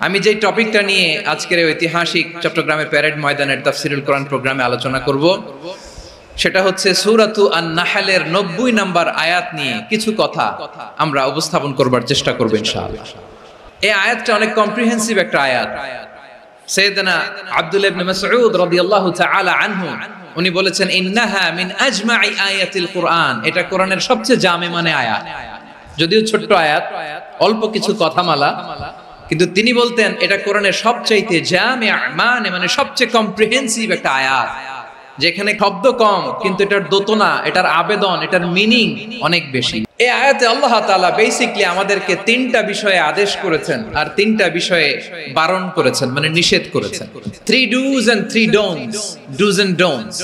আমি যে টপিকটা নিয়ে আজকের ঐতিহাসিক চট্টগ্রামের প্যারেড ময়দানের তাফসিরুল কোরআন প্রোগ্রামে আলোচনা করব সেটা হচ্ছে সূরাতু আন-নাহলের 90 নম্বর আয়াত নিয়ে কিছু কথা আমরা উপস্থাপন করবার চেষ্টা করব ইনশাআল্লাহ। এই আয়াতটা অনেক কম্প্রিহেন্সিভ একটা আয়াত। সাইয়েদনা আব্দুল্লাহ ইবনে মাসউদ রাদিয়াল্লাহু তাআলা আনহু উনি বলেছেন ইন্নাহা মিন আজমাই আয়াতিল কোরআন, এটা কোরআনের সবচেয়ে জামে মানে আয়াত। যদিও ছোট্ট আয়াত, অল্প কিছু কথামালা, কিন্তু তিনি বলতেন এটা কোরআনের সবচাইতে জামিআ মানে সবচেয়ে কম্প্রিহেন্সিভ একটা আয়াত, যেখানে শব্দ কম কিন্তু এটার দোতনা, এটার আবেদন, এটার মিনিং অনেক বেশি। এই আয়াতে আল্লাহ তাআলা বেসিক্যালি আমাদেরকে তিনটা বিষয়ে আদেশ করেছেন আর তিনটা বিষয়ে বারণ করেছেন, মানে নিষেধ করেছেন। 3 do's and 3 don'ts, do's and don'ts,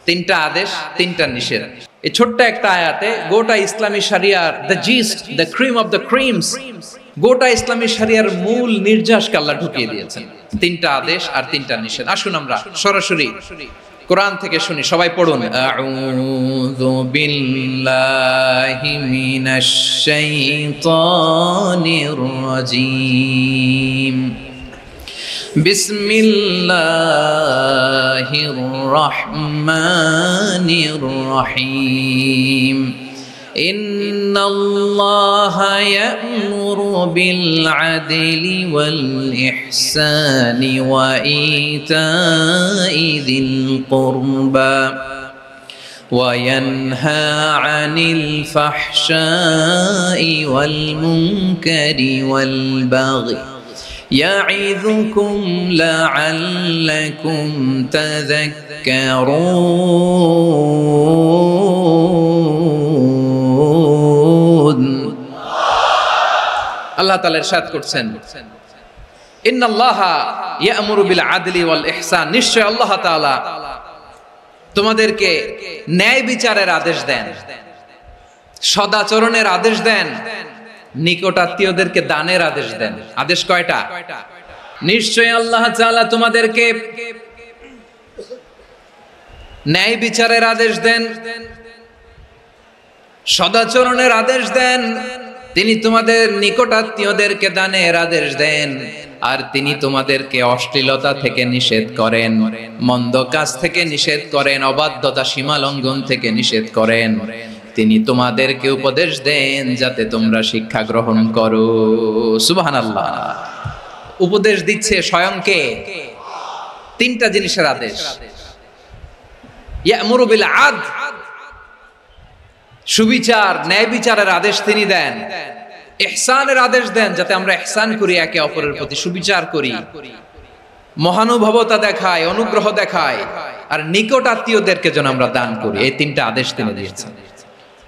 তিনটা আদেশ, তিনটা নিষেধ। এই ছোট্ট একটা আয়াতে গোটা ইসলামী শরিয়ার the gist, the cream of the creams, গোটা ইসলামী শরিয়ার মূল নির্যাসকে আল্লাহ ঢুকিয়ে দিয়েছেন। তিনটা আদেশ আর তিনটা নিষেধ। আসুন আমরা সরাসরি কোরআন থেকে শুনি, সবাই পড়ুন। আউযু বিল্লাহি মিনাশ শাইতানির রাজীম। বিসমিল্লাহির রহমানির রহিম। ইন্নাল্লাহা ইয়া'মুরু বিল আদলি ওয়াল ইহসানি ওয়া ইতা'i যিল কুরবা ওয়া ইয়ানহা আনিল ফাহশাই ওয়াল মুনকারি ওয়াল বাগই يعظكم لعلكم تذكرون। আল্লাহ তাআলা ইরশাদ করছেন ইন্নাল্লাহা ইয়া'মুরু বিল আদলি ওয়াল ইহসান, নিশ্চয় আল্লাহ তাআলা তোমাদেরকে ন্যায় বিচারের আদেশ দেন, সদাচরণের আদেশ দেন, নিকটাত্মীয়দেরকে দানের আদেশ দেন। আদেশ কয়টা? নিশ্চয় আল্লাহ তাআলা তোমাদেরকে ন্যায় বিচারের আদেশ দেন, সদাচরণের আদেশ দেন, তিনি তোমাদের নিকটাত্মীয়দেরকে দানের আদেশ দেন, আর তিনি তোমাদেরকে অশ্লীলতা থেকে নিষেধ করেন, মন্দ কাজ থেকে নিষেধ করেন, অবাধ্যতা সীমা লঙ্ঘন থেকে নিষেধ করেন। তিনি তোমাদেরকে উপদেশ দেন যাতে তোমরা শিক্ষা গ্রহণ করো। সুবহানাল্লাহ। উপদেশ দিচ্ছে স্বয়ং কে? তিনটা জিনিসের আদেশ। ইয়া'মুরু বিল আদল, সুবিচার, ন্যায় বিচারের আদেশ তিনি দেন। ইহসানের আদেশ দেন, যাতে আমরা ইহসান করি, একে অপরের প্রতি সুবিচার করি, মহানুভবতা দেখায়, অনুগ্রহ দেখায়, আর নিকট আত্মীয়দেরকে যেন আমরা দান করি। এই তিনটা আদেশ তিনি দিয়েছেন।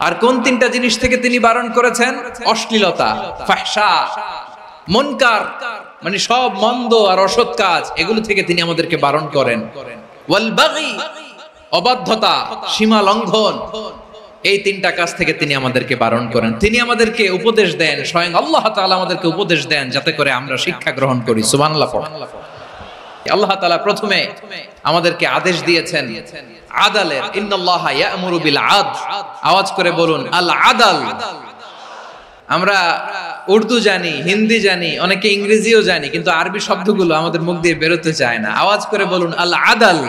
আর কোন তিনটা জিনিস থেকে তিনি বারণ করেছেন? অশ্লীলতা, ফাহশা, মুনকার, মানে সব মন্দ আর অসৎ কাজ, এগুলো থেকে তিনি আমাদেরকে বারণ করেন। ওয়াল বাগি, অবাধ্যতা, সীমা লঙ্ঘন, এই তিনটা কাজ থেকে তিনি আমাদেরকে বারণ করেন। তিনি আমাদেরকে উপদেশ দেন, স্বয়ং আল্লাহ তাআলা আমাদেরকে উপদেশ দেন যাতে করে আমরা শিক্ষা গ্রহণ করি। সুবহানাল্লাহ। আল্লাহ তাআলা প্রথমে আমাদেরকে আদেশ দিয়েছেন আদালের। ইন্নাল্লাহা ইয়া'মুরু বিল আদল, আওয়াজ করে বলুন আল আদল। আমরা উর্দু জানি, হিন্দি জানি, অনেকে ইংরেজিও জানি, কিন্তু আরবি শব্দগুলো আমাদের মুখ দিয়ে বেরোতে চায় না। আওয়াজ করে বলুন আল আদল।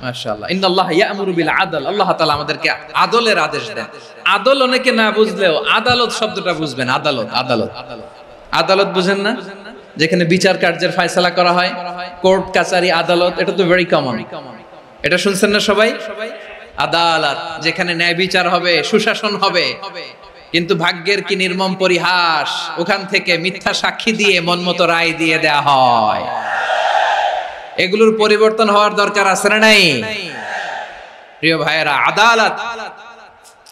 মাশাআল্লাহ। ইন্নাল্লাহা ইয়া'মুরু বিল আদল, আল্লাহ তাআলা আমাদেরকে আদলের আদেশ দেন। আদল অনেকে না বুঝলেও আদালত শব্দটা বুঝবেন। আদালত, আদালত, আদালত বুঝেন না? যেখানে বিচার কার্যের ফয়সালা করা হয়, কোর্ট কাচারি আদালত, এটা তো ভেরি কমন। এটা শুনছেন না সবাই? আদালত, যেখানে ন্যায় বিচার হবে, সুশাসন হবে। কিন্তু ভাগ্যের কি নির্মম পরিহাস, ওখান থেকে মিথ্যা সাক্ষী দিয়ে মনমতো রায় দিয়ে দেয়া হয়। এগুলোর পরিবর্তন হওয়ার দরকার আছে না নাই? প্রিয় ভাইয়েরা, আদালত,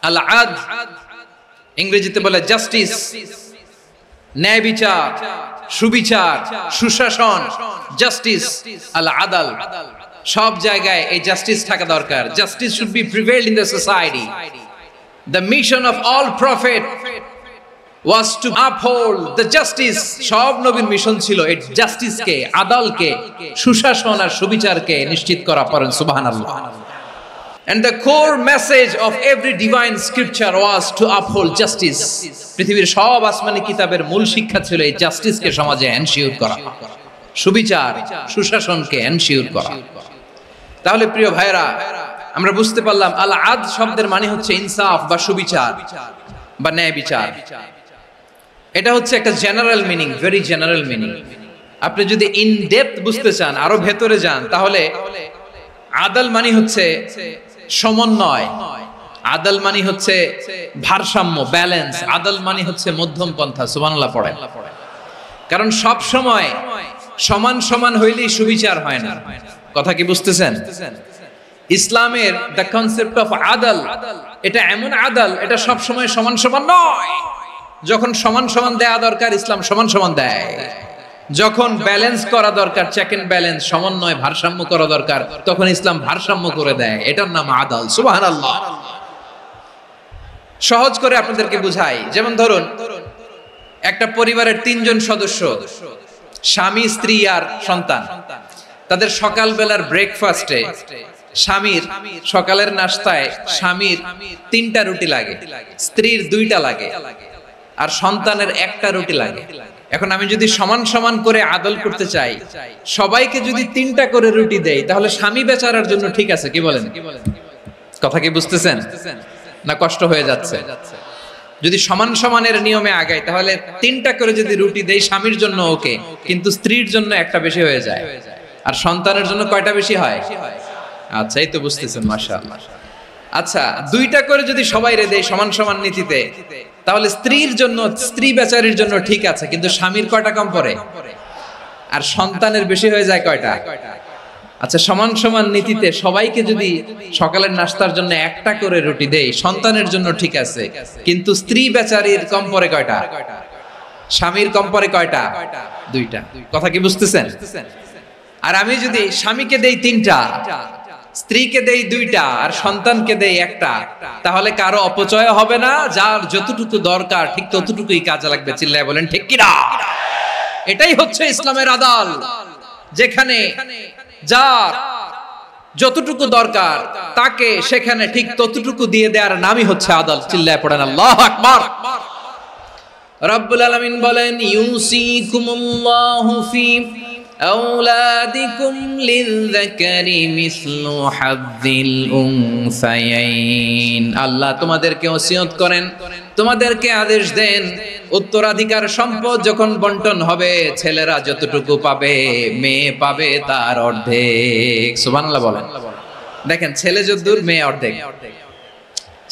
আল আদল, ইংরেজিতে বলে জাস্টিস, ন্যায় বিচার, সুবিচার, সুশাসন, জাস্টিস, আল আদল, সব জায়গায় এই জাস্টিস থাকা দরকার। Justice should be prevailed in the society. The mission of all prophet was to uphold the justice. সব নবীর মিশন ছিল এই জাস্টিসকে, আদালকে, সুশাসন আর সুবিচারকে নিশ্চিত করা। পড়েন সুবহানাল্লাহ। And the core message of every divine scripture was to uphold justice. পৃথিবীর সব আসমানি কিতাবের মূল শিক্ষা ছিল এই জাস্টিসকে সমাজে এনশিওর করা, সুবিচার সুশাসনকে এনশিওর করা। তাহলে প্রিয় ভাইরা, আমরা বুঝতে পারলাম আল আদ শব্দের মানে হচ্ছে ইনসাফ বা সুবিচার বা ন্যায় বিচার। এটা হচ্ছে একটা general meaning, very general meaning. আপনি যদি ইন ডেপথ বুঝতে চান, আরো ভেতরে যান, তাহলে আদল মানে হচ্ছে সমন্বয়, আদল মানে হচ্ছে ভারসাম্য, ব্যালেন্স। আদল মানে হচ্ছে মধ্যম পন্থা। সুবহানাল্লাহ পড়েন। কারণ সব সময় সমান সমান হইলেই সুবিচার হয় না। কথা কি বুঝতেছেন? ইসলামের দ্য কনসেপ্ট অফ আদল, এটা এমন আদল, এটা সব সময় সমান সমান নয়। যখন সমান সমান দেয়া দরকার, ইসলাম সমান সমান দেয়। যখন ব্যালেন্স করা দরকার, চেক এন্ড ব্যালেন্স, সমন্বয় ভারসাম্য করা দরকার, তখন ইসলাম ভারসাম্য করে দেয়। এটার নাম আদল। সুবহানাল্লাহ। সহজ করে আপনাদেরকে বুঝাই, যেমন ধরুন একটা পরিবারের 3 জন সদস্য, স্বামী, স্ত্রী আর সন্তান। তাদের সকালবেলার ব্রেকফাস্টে স্বামীর সকালের নাস্তায় স্বামীর 3টা রুটি লাগে, স্ত্রীর 2টা লাগে, আর সন্তানের 1টা রুটি লাগে। এখন আমি যদি সমান সমান করে আদল করতে চাই, সবাইকে যদি 3টা করে রুটি দেই, তাহলে স্বামী বেচারার জন্য ঠিক আছে, কি বলেন? কথা কি বুঝতেছেন না কষ্ট হয়ে যাচ্ছে? যদি সমান সমানের নিয়মে আগাই, তাহলে 3টা করে যদি রুটি দেই স্বামীর জন্য ওকে, কিন্তু স্ত্রীর জন্য 1টা বেশি হয়ে যায়। আর সন্তানের জন্য কয়টা বেশি হয়? আচ্ছা, এই তো বুঝতেছেন, মাশাআল্লাহ। আচ্ছা, 2টা করে যদি সবাই রে দেই সমান সমান নীতিতে, তাহলে স্ত্রীর জন্য, স্ত্রী বেচারির জন্য ঠিক আছে, কিন্তু স্বামীর কয়টা কম পড়ে? আর সন্তানের বেশি হয়ে যায় কয়টা? আচ্ছা, সমান সমান নীতিতে সবাইকে যদি সকালের নাস্তার জন্য 1টা করে রুটি দেই, সন্তানের জন্য ঠিক আছে, কিন্তু স্ত্রী বেচারির কম পড়ে কয়টা? স্বামীর কম পড়ে কয়টা? 2টা। কথা কি বুঝতেছেন? আর আমি যদি স্বামীকে দেই 3টা, স্ত্রীকে দেই 2টা, আর সন্তানকে দেই 1টা, তাহলে কারো অপচয় হবে না। যার যতটুকু দরকার ঠিক ততটুকুই কাজে লাগবে। চিল্লায় বলেন ঠিক কি না? এটাই হচ্ছে ইসলামের আদল, যেখানে যার যতটুকু দরকার তাকে সেখানে ঠিক ততটুকু দিয়ে দেওয়ার নামই হচ্ছে আদল। চিল্লায় পড়েন আল্লাহু আকবার। রব্বুল আলামিন বলেন, ইউসিকুমুল্লাহু ফি আওলাদিকুম লিযযাকারি মিসলু হাযযিল উনসায়াইন। আল্লাহ তোমাদেরকে ওসিয়ত করেন, তোমাদেরকে আদেশ দেন, উত্তরাধিকার সম্পদ যখন বন্টন হবে, ছেলেরা যতটুকু পাবে, মেয়ে পাবে তার অর্ধেক। সুবহানাল্লাহ বলেন। দেখেন, ছেলে যতদূর, মেয়ে অর্ধেক।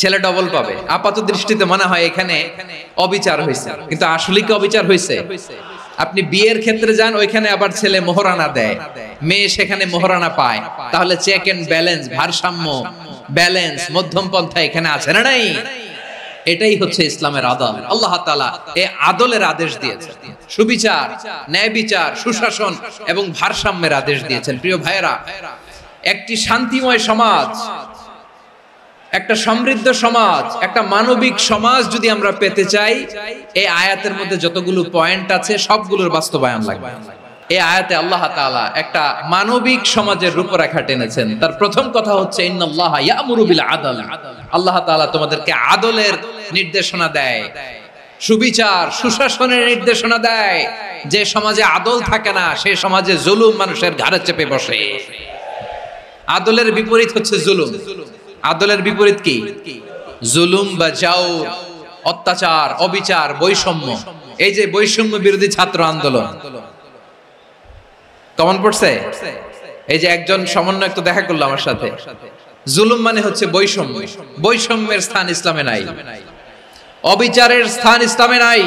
ছেলে ডবল পাবে। আপাত দৃষ্টিতে মনে হয় এখানে অবিচার হয়েছে, কিন্তু আসলে কি অবিচার হয়েছে? আপনি বিয়ের ক্ষেত্রে যান, ওইখানে আবার ছেলে মোহরানা দেয়, মেয়ে সেখানে মোহরানা পায়। তাহলে চেক এন্ড ব্যালেন্স, ভারসাম্য, ব্যালেন্স, মধ্যম পন্থা এখানে আছে না নাই? এটাই হচ্ছে ইসলামের আদল। আল্লাহ তাআলা এই আদলের আদেশ দিয়েছেন, সুবিচার, ন্যায় বিচার, সুশাসন এবং ভারসাম্যের আদেশ দিয়েছেন। প্রিয় ভাইয়েরা, একটি শান্তিময় সমাজ, একটা সমৃদ্ধ সমাজ, একটা মানবিক সমাজ যদি আমরা পেতে চাই, এই আয়াতের মধ্যে যতগুলো পয়েন্ট আছে সবগুলোর বাস্তবায়ন লাগবে। এই আয়াতে আল্লাহ তাআলা একটা মানবিক সমাজের রূপরেখা টেনেছেন। তার প্রথম কথা হচ্ছে ইন্নাল্লাহা ইয়ামুরু বিল আদল। আল্লাহ তাআলা তোমাদেরকে আদলের নির্দেশনা দেয়, সুবিচার, সুশাসনের নির্দেশনা দেয়। যে সমাজে আদল থাকে না, সেই সমাজে জুলুম মানুষের ঘাড়ে চেপে বসে। আদলের বিপরীত হচ্ছে জুলুম। আদলের বিপরীত কি? জুলুম বা জাওর, অত্যাচার, অবিচার, বৈষম্য। এই যে বৈষম্য বিরোধী ছাত্র আন্দোলন কমন পড়ছে? এই যে একজন সমন্বয়ক তো দেখা করলো আমার সাথে। জুলুম মানে হচ্ছে বৈষম্য। বৈষম্যের স্থান ইসলামে নাই, অবিচারের স্থান ইসলামে নাই,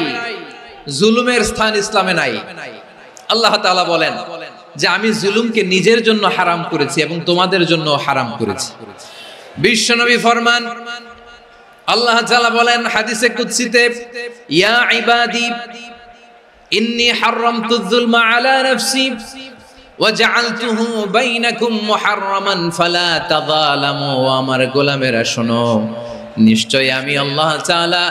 জুলুমের স্থান ইসলামে নাই। আল্লাহ তাআলা বলেন যে আমি জুলুমকে নিজের জন্য হারাম করেছি এবং তোমাদের জন্য হারাম করেছি। বিশ্বনবী ফরমান, আল্লাহ তাআলা বলেন হাদিসে কুদসিতে, ইয়া ইবাদি ইন্নী হারামতুয যুলমা আলা নাফসি ওয়া জাআলতুহু বাইনাকুম মুহাররামান ফালা তাযালামু। আমার গোলামেরা শোনো, নিশ্চয় আমি আল্লাহ তাআলা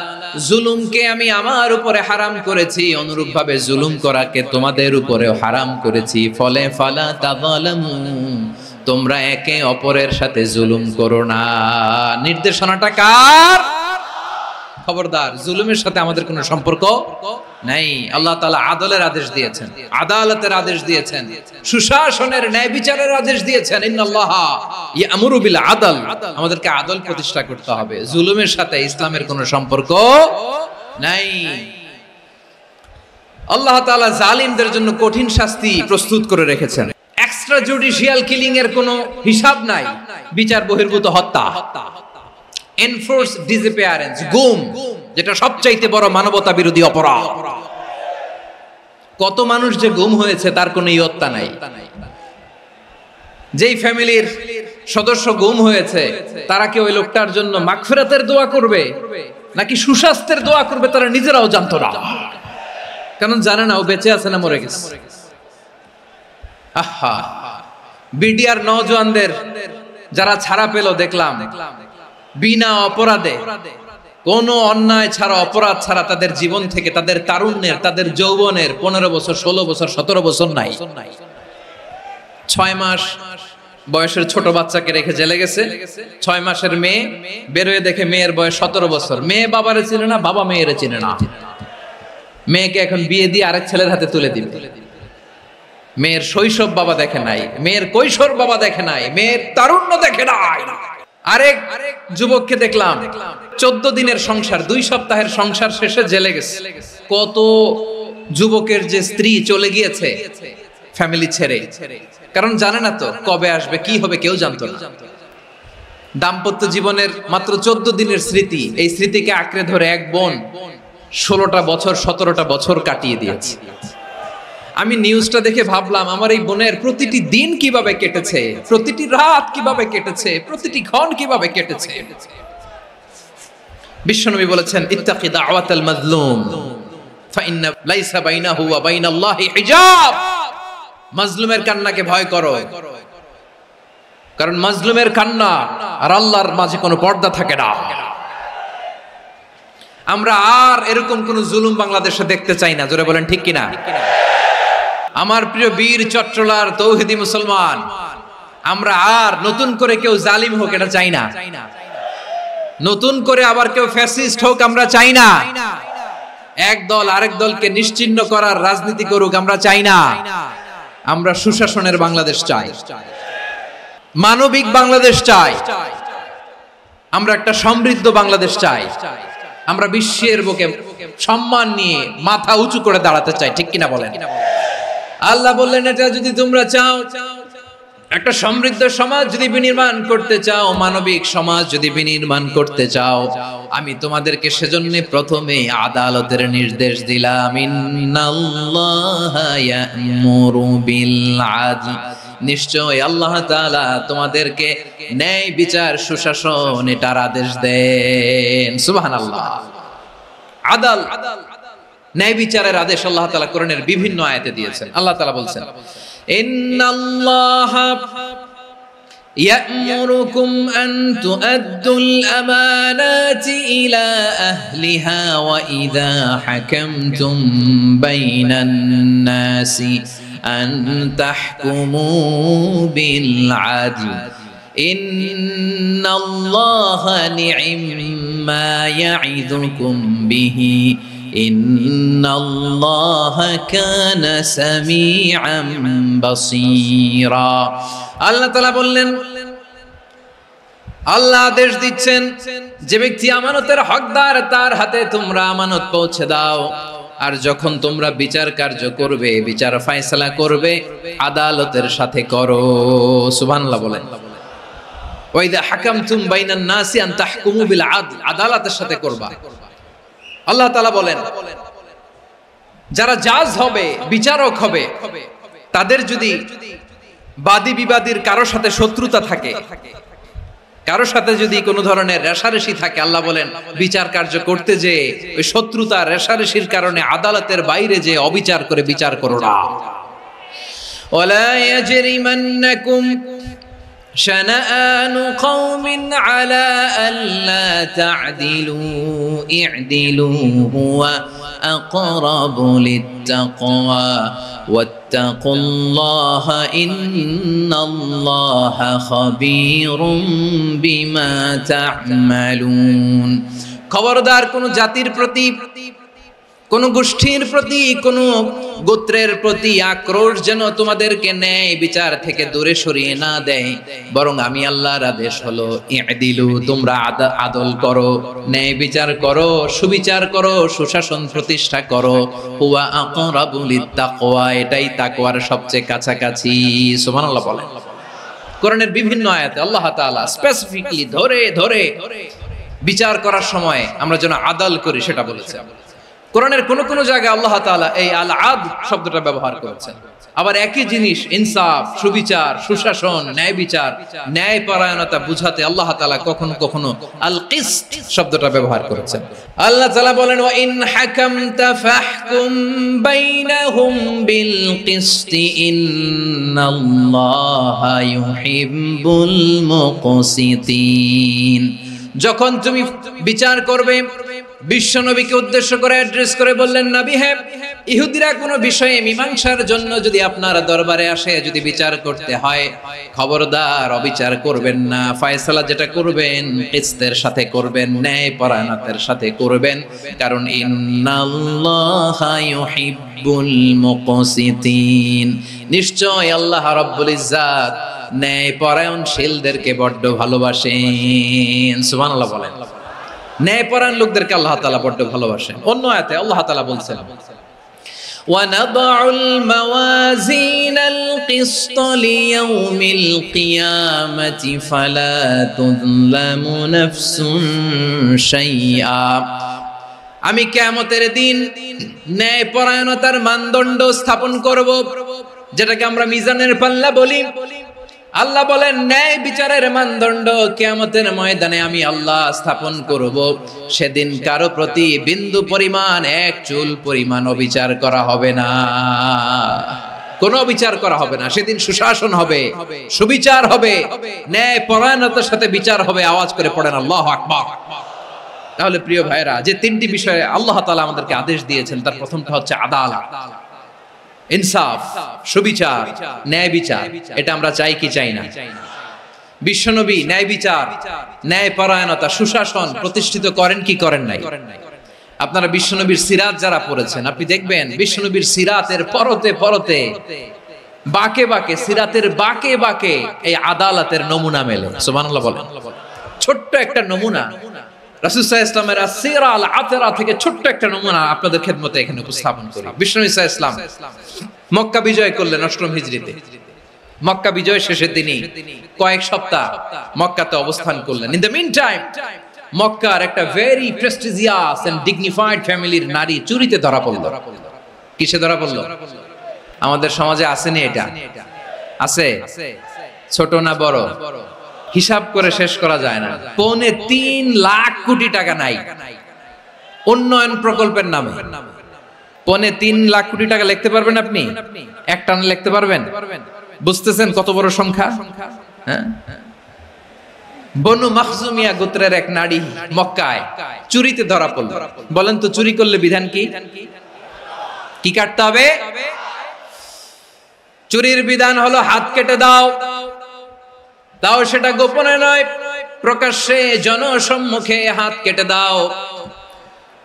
জুলুমকে আমি আমার উপরে হারাম করেছি, অনুরূপভাবে জুলুম করাকে তোমাদের উপরেও হারাম করেছি। ফলে ফালা তাযালামু, তোমরা একে অপরের সাথে জুলুম করো না। নির্দেশনাটা কার? খবরদার, জুলুমের সাথে আমাদের কোনো সম্পর্ক নাই। আল্লাহ তাআলা আদলের আদেশ দিয়েছেন, আদালতের আদেশ দিয়েছেন, সুশাসনের ন্যায় বিচারের আদেশ দিয়েছেন। ইন্নাল্লাহা ইয়ামুরু বিল আদল, আমাদেরকে আদল প্রতিষ্ঠা করতে হবে। জুলুমের সাথে ইসলামের কোনো সম্পর্ক নাই। আল্লাহ তাআলা জালিমদের জন্য কঠিন শাস্তি প্রস্তুত করে রেখেছেন। এক্সট্রা জুডিশিয়াল কিলিং এর কোনো হিসাব নাই। বিচার বহির্ভূত হত্যা, এনফোর্স ডিসঅ্যাপিয়ারেন্স, গুম, যেটা সবচাইতে বড় মানবতা বিরোধী অপরাধ। কত মানুষ যে গুম হয়েছে তার কোনো ইয়ত্তা নাই। যেই ফ্যামিলির সদস্য গুম হয়েছে তারা কি ওই লোকটার জন্য মাগফিরাতের দোয়া করবে নাকি সুস্বাস্থ্যের দোয়া করবে তারা নিজেরাও জানতো না, কারণ জানে না ও বেঁচে আছে না মরে গেছে। আহা, বিডিআর নওজওয়ানদের যারা ছাড়া পেল দেখলাম, বিনা অপরাধে, কোনো অন্যায় ছাড়া, অপরাধ ছাড়া তাদের জীবন থেকে, তাদের তারুণ্যের, তাদের যৌবনের 15 বছর, 16 বছর, 17 বছর নাই। 6 মাস বয়সের ছোট বাচ্চাকে রেখে জেলে গেছে। 6 মাসের মেয়ে বেরোয় দেখে মেয়ের বয়স 17 বছর। মেয়ে বাবারে চিনে না, বাবা মেয়েরে চিনে না। মেয়েকে এখন বিয়ে দিয়ে আরেক ছেলের হাতে তুলে দিবে। মেয়ের শৈশব বাবা দেখে নাই, মেয়ের কৈশোর বাবা দেখে নাই, মেয়ের তারুণ্য দেখে নাই। আরেক যুবককে দেখলাম 14 দিনের সংসার, 2 সপ্তাহের সংসার শেষে জেলে গেছে। কত যুবকের যে স্ত্রী চলে গিয়েছে ফ্যামিলি ছেড়ে, কারণ জানে না তো কবে আসবে, কি হবে, কেউ জানতো না। দাম্পত্য জীবনের মাত্র 14 দিনের স্মৃতি, এই স্মৃতিকে আঁকড়ে ধরে এক বোন 16টা বছর, 17টা বছর কাটিয়ে দিয়েছে। আমি নিউজটা দেখে ভাবলাম, আমার এই বোনের প্রতিটি দিন কিভাবে কেটেছে, প্রতিটি রাত কিভাবে কেটেছে, প্রতিটি ক্ষণ কিভাবে কেটেছে। বিশ্বনবী বলেছেন, ইত্তাকি দাওয়াতাল মাজলুম ফাইন্না লাইসা বাইনাহু ওয়া বাইনাল্লাহি হিজাব। মাজলুমের কান্নাকে ভয় করো, কারণ মাজলুমের কান্না আর আল্লাহর মাঝে কোনো পর্দা থাকে না। আমরা আর এরকম কোন জুলুম বাংলাদেশে দেখতে চাই না। জোরে বলেন ঠিক কিনা? আমার প্রিয় বীর চট্টলার তৌহিদি মুসলমান, আমরা আর নতুন করে কেউ জালিম হোক এটা চাই না। নতুন করে আবার কেউ ফ্যাসিস্ট হোক আমরা চাই না। এক দল আরেক দলকে নিশ্চিহ্ন করার রাজনীতি করুক আমরা চাই না। আমরা সুশাসনের বাংলাদেশ চাই, মানবিক বাংলাদেশ চাই, আমরা একটা সমৃদ্ধ বাংলাদেশ চাই। আমরা বিশ্বের বুকে সম্মান নিয়ে মাথা উঁচু করে দাঁড়াতে চাই, ঠিক কিনা বলেন? আল্লাহ বললেন, এটা যদি তোমরা চাও, একটা সমৃদ্ধ সমাজ যদি বিনির্মাণ করতে চাও, মানবিক সমাজ যদি বিনির্মাণ করতে চাও, আমি তোমাদেরকে সেজন্য প্রথমে আদালতের নির্দেশ দিলাম। ইন্নাল্লাহা ইয়া'মুরু বিল আদল, নিশ্চয় আল্লাহ তাআলা তোমাদেরকে ন্যায় বিচার, সুশাসন এটার আদেশ দেন। সুবহানাল্লাহ। আদাল, ন্যায় বিচারের আদেশ আল্লাহ তাআলা কোরআনের বিভিন্ন আয়াতে দিয়েছেন। আল্লাহ তাআলা বলছেন, ইন্নাল্লাহা ইয়া'মুরুকুম আন তুআদ্দুল আমানাতি ইলা আহলিহা ওয়া ইযা হাকামতুম বাইনান নাসি আন তাহকুমু বিল আদল ইন্নাল্লাহা নি'ম্মা ইয়া'iদুকুম বিহি ইন্নাল্লাহা কানা সামিআম বাসীরা। আল্লাহ তাআলা বললেন, আল্লাহ আদেশ দিচ্ছেন, যে ব্যক্তি আমানতের হকদার তার হাতে তোমরা আমানত পৌঁছে দাও। আর যখন তোমরা বিচার কার্য করবে, বিচার ফয়সালা করবে, আদালতের সাথে করো। সুবহানাল্লাহ বলেন। ওয়া ইযা হাকামতুম বাইনান নাসি আন তাহকুমু বিল আদল, আদালতের সাথে করবা। আল্লাহ তাআলা বলেন, যারা জাজ হবে, বিচারক হবে, তাদের যদি বাদী বিবাদীর কারো সাথে শত্রুতা থাকে, কারো সাথে যদি কোনো ধরনের রেষারেষি থাকে, আল্লাহ বলেন বিচার কার্য করতে যে ওই শত্রুতা রেষারেষির কারণে আদালতের বাইরে যে অবিচার করে বিচার করো না। ওয়ালা ইয়াজরিমান্নাকুম শানাআনু কওমিন আলা আল্লা তা'দিলু ই'দিলু হুয়া আকরাবু লিত্তাকওয়া ইত্তাকুল্লাহা ইন্নাল্লাহা খাবীরুম বিমা তা'মালুন। খবরদার কোন জাতির প্রতি, কোন গোষ্ঠীর প্রতি, কোন গোত্রের প্রতি আক্রোশ যেন তোমাদেরকে ন্যায় বিচার থেকে দূরে সরিয়ে না দেয়, বরং আমি আল্লাহর আদেশ হলো ইদিলু, তোমরা আদল করো, ন্যায় বিচার করো, সুবিচার করো, সুশাসন প্রতিষ্ঠা করো। হুয়া আকরাবু লিত্তাকওয়া, এটাই তাকওয়ার সবচেয়ে কাছাকাছি। সুবহানাল্লাহ বলেন। কোরআনের বিভিন্ন আয়াতে আল্লাহ তাআলা স্পেসিফিকলি ধরে ধরে বিচার করার সময় আমরা যেন আদল করি সেটা বলেছেন। কোরআনের কোন কোন জায়গায় আল্লাহ তাআলা এই আল আদল শব্দটা ব্যবহার করেছেন। আবার একই জিনিস ইনসাফ, সুবিচার, সুশাসন, ন্যায় বিচার, ন্যায় পরায়ণতা বুঝাতে আল্লাহ তাআলা কখনো কখনো আল কিসত শব্দটা ব্যবহার করেছেন। আল্লাহ তাআলা বলেন ওয়া ইন হাকামতা ফাহকুম বাইনাহুম বিল কিসতি ইন্নাল্লাহা ইউহিব্বুল মুকসিতিন। যখন তুমি বিচার করবে, বিশ্বনবীকে উদ্দেশ্য করে অ্যাড্রেস করে বললেন, নবী হে, ইহুদিরা কোনো বিষয়ে মীমাংসার জন্য যদি আপনার দরবারে আসে, যদি বিচার করতে হয়, খবরদার অবিচার করবেন না। ফয়সালা যেটা করবেন কিসতের সাথে করবেন, ন্যায় পরায়ণতার সাথে করবেন, কারণ ইন্নাল্লাহা ইউহিব্বুল মুকসিতিন, নিশ্চয় আল্লাহ রাব্বুল ইজ্জাত ন্যায় পরায়ণশীলদেরকে বড্ড ভালোবাসেন। সুবহানাল্লাহ বলেন। ন্যায় পরায়ণ লোকদেরকে আল্লাহ তাআলা বড্ড ভালোবাসেন। অন্য আয়াতে আল্লাহ তাআলা বলছেন وَنَضَعُ الْمَوَازِينَ الْقِسْطَ لِيَوْمِ الْقِيَامَةِ فَلَا تُظْلَمُ نَفْسٌ شَيْئًا। আমি কিয়ামতের দিন ন্যায় পরায়ণতার মানদণ্ড স্থাপন করব, যেটাকে আমরা মিজানের পাল্লা বলি। আল্লাহ বলেন ন্যায় বিচারের মানদণ্ড কিয়ামতের ময়দানে আমি আল্লাহ স্থাপন করব। সেদিন কারো প্রতি বিন্দু পরিমাণ, এক চুল পরিমাণ অবিচার করা হবে না, কোনো অবিচার করা হবে না। সেদিন সুশাসন হবে, সুবিচার হবে, ন্যায় পরায়ণতার সাথে বিচার হবে। আওয়াজ করে পড়েন আল্লাহু আকবার। তাহলে প্রিয় ভাইরা, যে তিনটি বিষয়ে আল্লাহ তাআলা আমাদেরকে আদেশ দিয়েছেন, তার প্রথমটা হচ্ছে আদালত, ইনসাফ, সুবিচার, ন্যায় বিচার। এটা আমরা চাই কি চাই না? বিশ্বনবী ন্যায় বিচার, ন্যায় পরায়ণতা, সুশাসন প্রতিষ্ঠিত করেন কি করেন নাই? আপনারা বিশ্বনবীর সিরাত যারা পড়েছেন, আপনি দেখবেন বিশ্বনবীর সিরাতের পরতে পরতে, বাকে বাকে, সিরাতের বাকে বাকে এই আদালতের নমুনা মেলে। সুবহানাল্লাহ বলেন। ছোট্ট একটা নমুনা রাসূল সাল্লাল্লাহু আলাইহি ওয়াসাল্লামের আসসিরা আল আতরা থেকে ছোট্ট একটা নমুনা আপনাদের খেদমতে এখানে উপস্থাপন করি। বিশ্বনবী সাল্লাল্লাহু আলাইহি ওয়াসাল্লাম মক্কা বিজয় করলেন ৮ম হিজরিতে। মক্কা বিজয় শেষে তিনি কয়েক সপ্তাহ মক্কাতে অবস্থান করলেন। ইন দ্য মিন টাইম মক্কার একটা ভেরি প্রেস্টিজিয়াস এন্ড ডিগনিফাইড ফ্যামিলির নারী চুরিতে ধরা পড়ল। কিসে ধরা পড়ল? আমাদের সমাজে আসেনি এটা? আছে? ছোট না বড়? হিসাব করে শেষ করা যায় না। ৩.৫ লাখ কোটি টাকা নাই উন্নয়ন প্রকল্পের নামে। ৩.৫ লাখ কোটি টাকা লিখতে পারবেন আপনি? একটানা লিখতে পারবেন? বুঝতেছেন কত বড় সংখ্যা? হ্যাঁ, বনু মাখজুমিয়া গোত্রের এক নারী মক্কায় চুরিতে ধরা পড়ল। বলেন তো চুরি করলে বিধান কি? কি কাটতে হবে? চুরির বিধান হলো হাত কেটে দাও। তাও সেটা গোপনে নয়, প্রকাশ্যে জনসম্মুখে হাত কেটে দাও।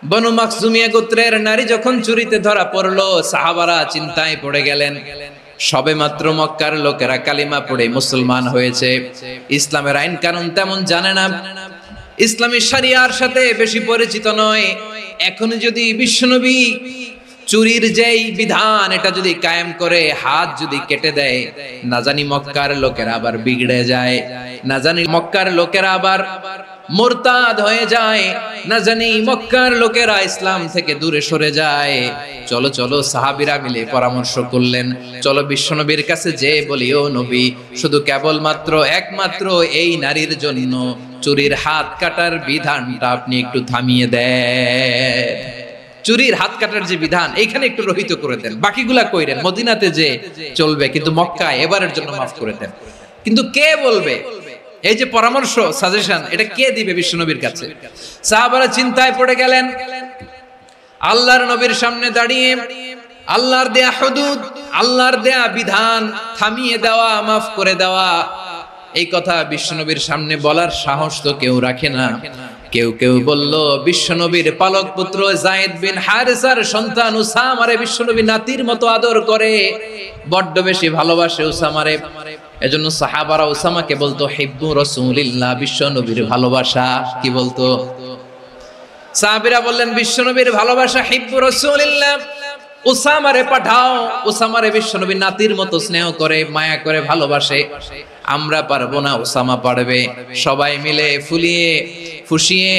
বনু মাখজুমিয়া গোত্রের নারী যখন চুরিতে ধরা পড়লো, সাহাবারা চিন্তায় পড়ে গেলেন। সবে মাত্র মক্কার লোকেরা কালিমা পড়ে মুসলমান হয়েছে, ইসলামের আইন কানুন তেমন জানে না, ইসলামী শরিয়ার সাথে বেশি পরিচিত নয়। এখন যদি বিশ্বনবী চুরির যেই বিধান এটা যদি কায়েম করে হাত যদি কেটে দেয়, না জানি মক্কার লোকেরা আবার বিগড়ে যায়, না জানি মক্কার লোকেরা আবার মুরতাদ হয়ে যায়, না জানি মক্কার লোকেরা ইসলাম থেকে দূরে সরে যায়। চলো চলো সাহাবীরা মিলে পরামর্শ করলেন, চলো বিশ্বনবীর কাছে যে বলি, ও নবী, শুধু কেবলমাত্র একমাত্র এই নারীর জন্য চুরির হাত কাটার বিধানটা আপনি একটু থামিয়ে দেন। চুরির হাত কাটার যে বিধান এইখানে একটু রহিত করে দেন, বাকিগুলা কইরেন মদিনাতে যে চলবে, কিন্তু মক্কায় এবারের জন্য মাফ করে দেন। কিন্তু কে বলবে? এই যে পরামর্শ, সাজেশন, এটা কে দিবে বিশ্বনবীর কাছে? সাহাবারা চিন্তায় পড়ে গেলেন। আল্লাহর নবীর সামনে দাঁড়িয়ে আল্লাহর দেয়া হুদুদ, আল্লাহর দেয়া বিধান থামিয়ে দেওয়া, মাফ করে দেওয়া, এই কথা বিশ্বনবীর সামনে বলার সাহস তো কেউ রাখে না। কেউ কেউ বলল বিশ্বনবীর পালক পুত্র যায়েদ বিন হারেসার সন্তান উসামারে বিশ্বনবী নাতির মতো আদর করে, বড্ড বেশি ভালোবাসে উসামারে। এজন্য সাহাবারা উসামাকে বলতো হিব্বু রাসূলিল্লাহ, বিশ্বনবীর ভালোবাসা। কি বলতো? সাহাবীরা বললেন বিশ্বনবীর ভালোবাসা হিব্বু রাসূলিল্লাহ, উসামারে পাঠাও। উসামারে বিশ্বনবী নাতির মতো স্নেহ করে, মায়া করে, ভালোবাসে। আমরা পারবো না, উসামা পারবে। সবাই মিলে ফুলিয়ে ফুসিয়ে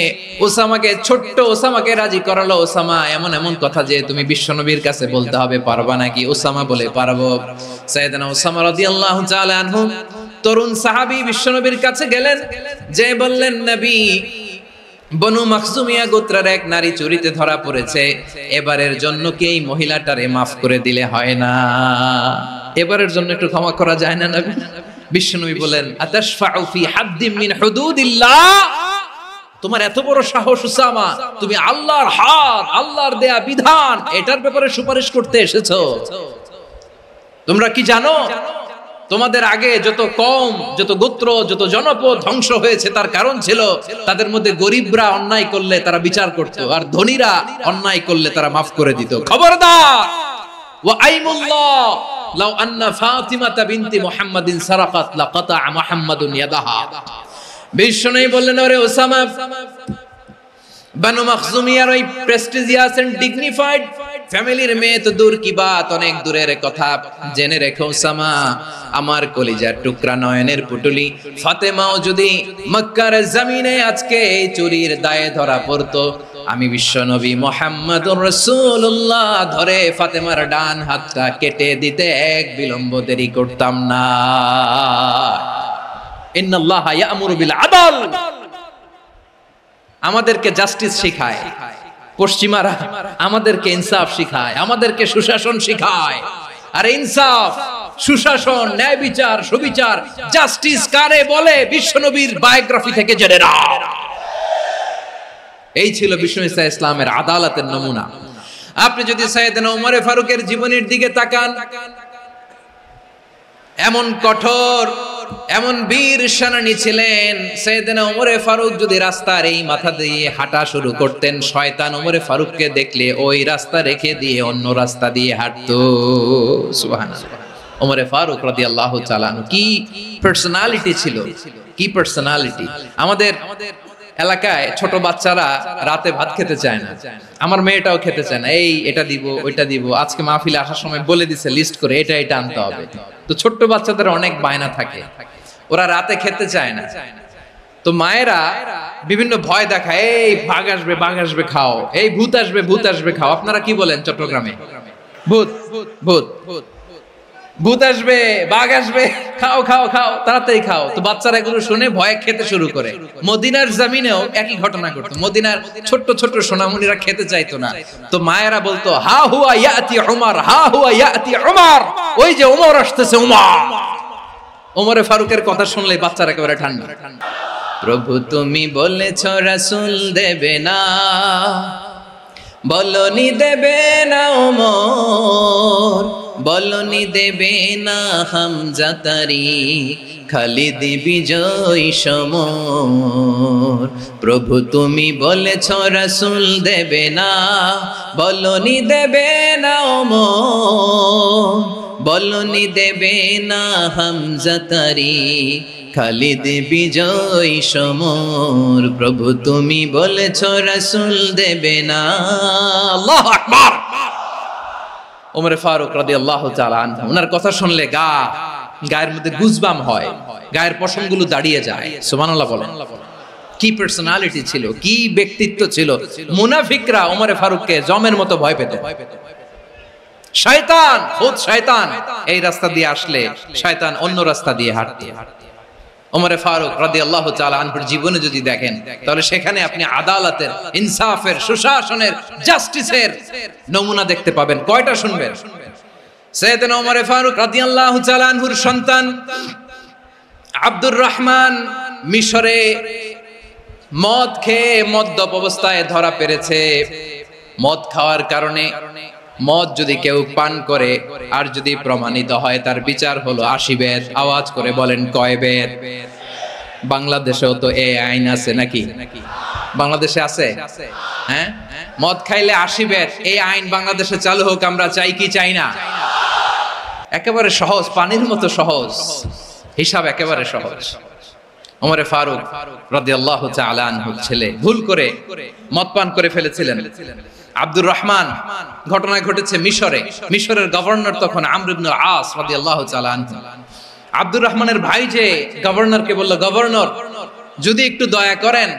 উসামাকে, ছোট্ট উসামাকে রাজি করালো। উসামা এমন এমন কথা যে তুমি বিশ্বনবীর কাছে বলতে হবে, পারবা নাকি? উসামা বলে পারবো। সাইয়েদনা উসামা রাদিয়াল্লাহু তাআলা আনহু তরুণ সাহাবী বিশ্বনবীর কাছে গেলেন, যে বললেন নবী, বনু মাখজুমিয়া গোত্রের এক নারী চুরিতে ধরা পড়েছে, এবারের জন্য কি এই মহিলাটারে মাফ করে দিলে হয় না? এবারের জন্য একটু ক্ষমা করা যায় না নবী? বিশ্বনবী বলেন আতাশফাউ ফি হাদ্দিম মিন হুদুদিল্লাহ, তোমার এত বড় সাহস উসামা, তুমি আল্লাহর হাদ, আল্লাহর দেয়া বিধান, এটার ব্যাপারে সুপারিশ করতে এসেছো? তোমরা কি জানো তোমাদের আগে যত কওম, যত গোত্র, যত জনপদ ধ্বংস হয়েছে তার কারণ ছিল তাদের মধ্যে গরিবরা অন্যায় করলে তারা বিচার করত, আর ধনীরা অন্যায় করলে তারা মাফ করে দিত। খবরদার! ওয়া আইমুল্লাহ লাউ আন্না ফাতিমাতা বিনতি মুহাম্মাদিন সারাকাত লাকাতা মুহাম্মাদুন ইয়াদাহা। বিশ্বনবী বললেন, ওরে ওসামা, বানু মাখজুমিয়ার ওই প্রেস্টিজিয়াস এন্ড ডিগনিফাইড ফ্যামিলির মেয়ে তো দূর কি বাত, অনেক দূরের কথা। জেনে রেখো ওসামা, আমার কলিজার টুকরা নয়নের পুটুলি ফাতেমাও যদি মক্কার জমিনে আজকে এই চুরির দায়ে ধরা পড়তো, আমি বিশ্বনবী মুহাম্মদুর রাসূলুল্লাহ ধরে ফাতেমার ডান হাতটা কেটে দিতে এক বিলম্ব দেরি করতাম না। ইন্নাল্লাহা ইয়া'মুরু বিল আদল, আমাদেরকে জাস্টিস শিখায়। পশ্চিমারা আমাদেরকে ইনসাফ শিখায়, আমাদেরকে সুশাসন শিখায়। আর ইনসাফ, সুশাসন, ন্যায় বিচার, সুবিচার, জাস্টিস কারে বলে বিশ্বনবীর বায়োগ্রাফি থেকে জেনে নাও। এই ছিল বিশ্বনবী সাল্লাল্লাহু আলাইহি ইসলামের আদালতের নমুনা। আপনি যদি সাইয়েদনা ওমর ফারুকের জীবনের দিকে তাকান, এমন কঠোর, এমন বীর সেনানী ছিলেন। সাইয়েদনা ওমর ফারুক যদি রাস্তার এই মাথা দিয়ে হাঁটা শুরু করতেন, শয়তান ওমর ফারুককে দেখলে ওই রাস্তা রেখে দিয়ে অন্য রাস্তা দিয়ে হাঁটতো। সুবহানাল্লাহ। ওমর ফারুক রাদিয়াল্লাহু তাআলা আনহু কি পার্সোনালিটি ছিল, কি পার্সোনালিটি! আমাদের এলাকায় ছোট বাচ্চারা রাতে ভাত খেতে চায় না, আমার মেয়েটাও খেতে চায় না। এই এটা দিব, ওইটা দিব, আজকে মাহফিলে আসার সময় বলে দিছে লিস্ট করে এটা এটা আনতে হবে। তো ছোট্ট বাচ্চাদের অনেক বায়না থাকে, ওরা রাতে খেতে চায় না। তো মায়েরা বিভিন্ন ভয় দেখায়, এই বাঘ আসবে, বাঘ আসবে খাও, এই ভূত আসবে, ভূত আসবে খাও। আপনারা কি বলেন চট্টগ্রামে? ভূত, ভূত, ভূত আসবে, বাঘ আসবে, খাও খাও খাও, তাড়াতাড়ি খাও। তো বাচ্চারা এগুলো শুনে ভয়ে খেতে শুরু করে। মদিনার জমিনেও একই ঘটনা ঘটতো। মদিনার ছোট্ট ছোট্ট সোনামণিরা খেতে চাইতো না। তো মায়েরা বলতো, হা হুয়া ইয়াতি উমর, হা হুয়া ইয়াতি উমর, ওই যে ওমর আসতেছে, ওমর। ওমরে ফারুকের কথা শুনলে বাচ্চারা একেবারে ঠান্ডা। প্রভু তুমি বলেছো রাসূল দেবে না, বলনি দেবে না ওমর, বলনি দেবে না হামজা তারিক, খালিদ বিজয় সমর। প্রভু তুমি বলেছ রাসূল দেবে না, বলনি দেবে না ওমর, বলনি দেবে না হামজা তারিক, খালিদ বিজয় সমর। প্রভু তুমি বলেছ রাসূল দেবে না। আল্লাহু আকবার। ওমর ফারুক রাদিয়াল্লাহু তাআলা আনহু, ওনার কথা শুনলে গায়ের মধ্যে গুজবাম হয়, গায়ের পশমগুলো দাঁড়িয়ে যায়। সুবহানাল্লাহ বলেন। কি পার্সোনালিটি ছিল, কি ব্যক্তিত্ব ছিল! মুনাফিকরা ওমর ফারুককে জমের মতো ভয় পেত। শয়তান, খুদ শয়তান এই রাস্তা দিয়ে আসলে শয়তান অন্য রাস্তা দিয়ে হাঁটতো। ওমর ফারুক রাদিয়াল্লাহু তাআলা আনহুর জীবনে যদি দেখেন, তাহলে সেখানে আপনি আদালতের, ইনসাফের, সুশাসনের, জাস্টিসের নমুনা দেখতে পাবেন। কয়টা শুনবেন? সাইয়েদনা ওমর ফারুক রাদিয়াল্লাহু তাআলা আনহুর সন্তান আব্দুর রহমান মিশরে মদ খেয়ে মদ্যপ অবস্থায় ধরা পড়েছে। মদ খাওয়ার কারণে মদ যদি কেউ পান করে আর যদি প্রমাণিত হয় তার বিচার হলো ৮০ বেত। আওয়াজ করে বলেন কয় বেত? বাংলাদেশেও তো এই আইন আছে নাকি? বাংলাদেশে আছে? হ্যাঁ, মদ খাইলে ৮০ বেত, এই আইন বাংলাদেশে চালু হোক আমরা চাই কি চাই না? একেবারে সহজ, পানির মতো সহজ হিসাব, একেবারে সহজ। ওমরে ফারুক রাদিয়াল্লাহু তাআলা আনহুর ছেলে ভুল করে মদ পান করে ফেলেছিলেন। আব্দুর রহমান, ঘটনা ঘটেছে মিশরে। মিশরের গভর্নর তখন আমর ইবনে আস রাদিয়াল্লাহু তাআলা আনহু। আব্দুর রহমানের ভাই যে গভর্নরকে বলল, গভর্নর যদি একটু দয়া করেন,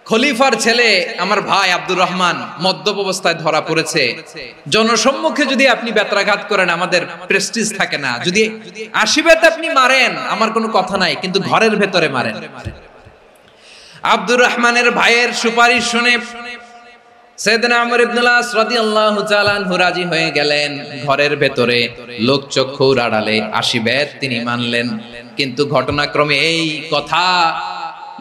খলিফার ছেলে আমার ভাই আব্দুর রহমান মদ্যপ অবস্থায় ধরা পড়েছে, জনসম্মুখে যদি আপনি বেত্রাঘাত করেন আমাদের প্রেস্টিজ থাকে না, যদি ৮০ বেত আপনি মারেন আমার কোনো কথা নাই, কিন্তু ঘরের ভেতরে মারেন। আব্দুর রহমানের ভাইয়ের সুপারিশ শুনে সাইয়েদনা আমর ইবনে আস রাদিয়াল্লাহু তাআলা আনহু রাজি হয়ে গেলেন। ঘরের ভেতরে লোক চক্ষুর আড়ালে ৮০ বেত তিনি মানলেন। কিন্তু ঘটনাক্রমে এই কথা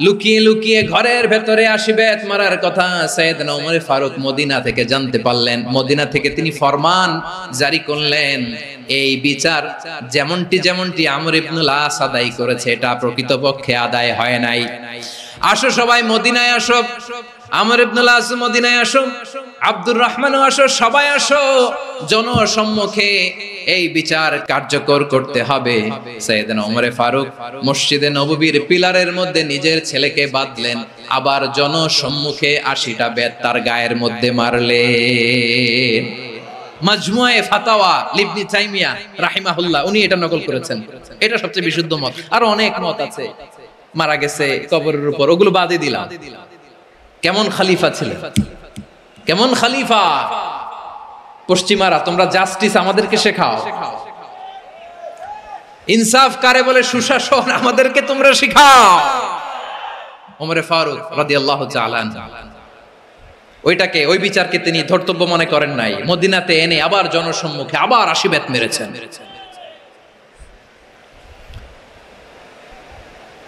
লুকিয়ে লুকিয়ে ঘরের ভেতরে ৮০ বেত মারার কথা সাইয়েদনা ওমর ফারুক মদিনা থেকে জানতে পারলেন। মদিনা থেকে তিনি ফরমান জারি করলেন, এই বিচার যেমনটি আমর ইবনে আস আদায় করেছে এটা প্রকৃতপক্ষে আদায় হয় নাই। আসো সবাই মদিনায় আসো, আমর ইবনে আস মদিনায় আসো, আব্দুর রহমানও আসো, সবাই আসো, জনসম্মুখে এই বিচার কার্যকর করতে হবে। সাইয়েদনা ওমর ফারুক মসজিদে নববীর পিলারের মধ্যে নিজের ছেলেকে বাঁধলেন, আবার জনসম্মুখে ৮০টা বেত তার গায়ের মধ্যে মারলেন। মাজমুয়ে ফাতাওয়া ইবনে তাইমিয়া রাহিমাহুল্লাহ উনি এটা নকল করেছেন। এটা সবচেয়ে বিশুদ্ধ মত, আর অনেক মত আছে। মারা গেছে কবরের উপর, ওগুলো বাদই দিলাম। কেমন খলিফা ছিলেন, কেমন খলিফা! পশ্চিমারা তোমরা জাস্টিস আমাদেরকে শেখাও, ইনসাফ কারে বলে সুশাসন আমাদেরকে তোমরা শেখাও। ওমর ফারুক রাদিয়াল্লাহু তাআলা ওইটাকে, ওই বিচারকে তিনি ধর্তব্য মনে করেন নাই। মদিনাতে এনে আবার জনসম্মুখে আবার ৮০ বেত মেরেছেন।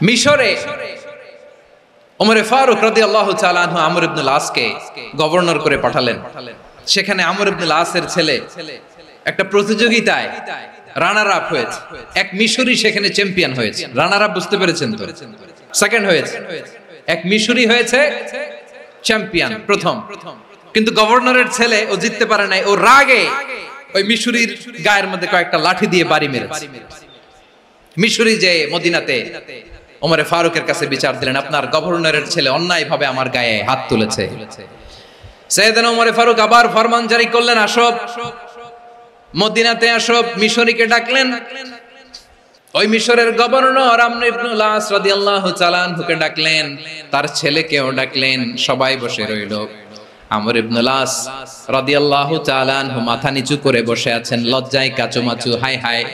মিশরে ওমর ফারুক রাদিয়াল্লাহু তাআলা আনহু আমর ইবনে আসকে গভর্নর করে পাঠালেন। সেখানে আমর ইবনে আসের ছেলে একটা প্রতিযোগিতায় রানার আপ হয়েছে। এক মিশরি সেখানে চ্যাম্পিয়ন হয়েছে। রানার আপ বুঝতে পেরেছেন তো? সেকেন্ড হয়েছে। এক মিশরি হয়েছে চ্যাম্পিয়ন, প্রথম। কিন্তু গভর্নরের ছেলে ও জিততে পারে নাই। ও রাগে ওই মিশরির গায়ের মধ্যে কয়েকটা লাঠি দিয়ে বাড়ি মেরেছে। মিশরি যে মদিনাতে ওমর ফারুকের কাছে বিচার দিলেন, আপনার গভর্নরের ছেলে অন্যায়ভাবে আমার গায়ে হাত তুলেছে। সাইয়েদনা ওমর ফারুক আবার ফরমান জারি করলেন, আসো মদিনাতে আসো। মিশরীকে ডাকলেন। ওই মিশরের গভর্নর আমর ইবনে আস রাদিয়াল্লাহু তাআলা আনহুকে ডাকলেন, তার ছেলেকেও ডাকলেন। সবাই বসে রইল। আমর ইবনে আস রাদিয়াল্লাহু তাআলা আনহু মাথা নিচু করে বসে আছেন, লজ্জায় কাচুমাচু। হায় হায়,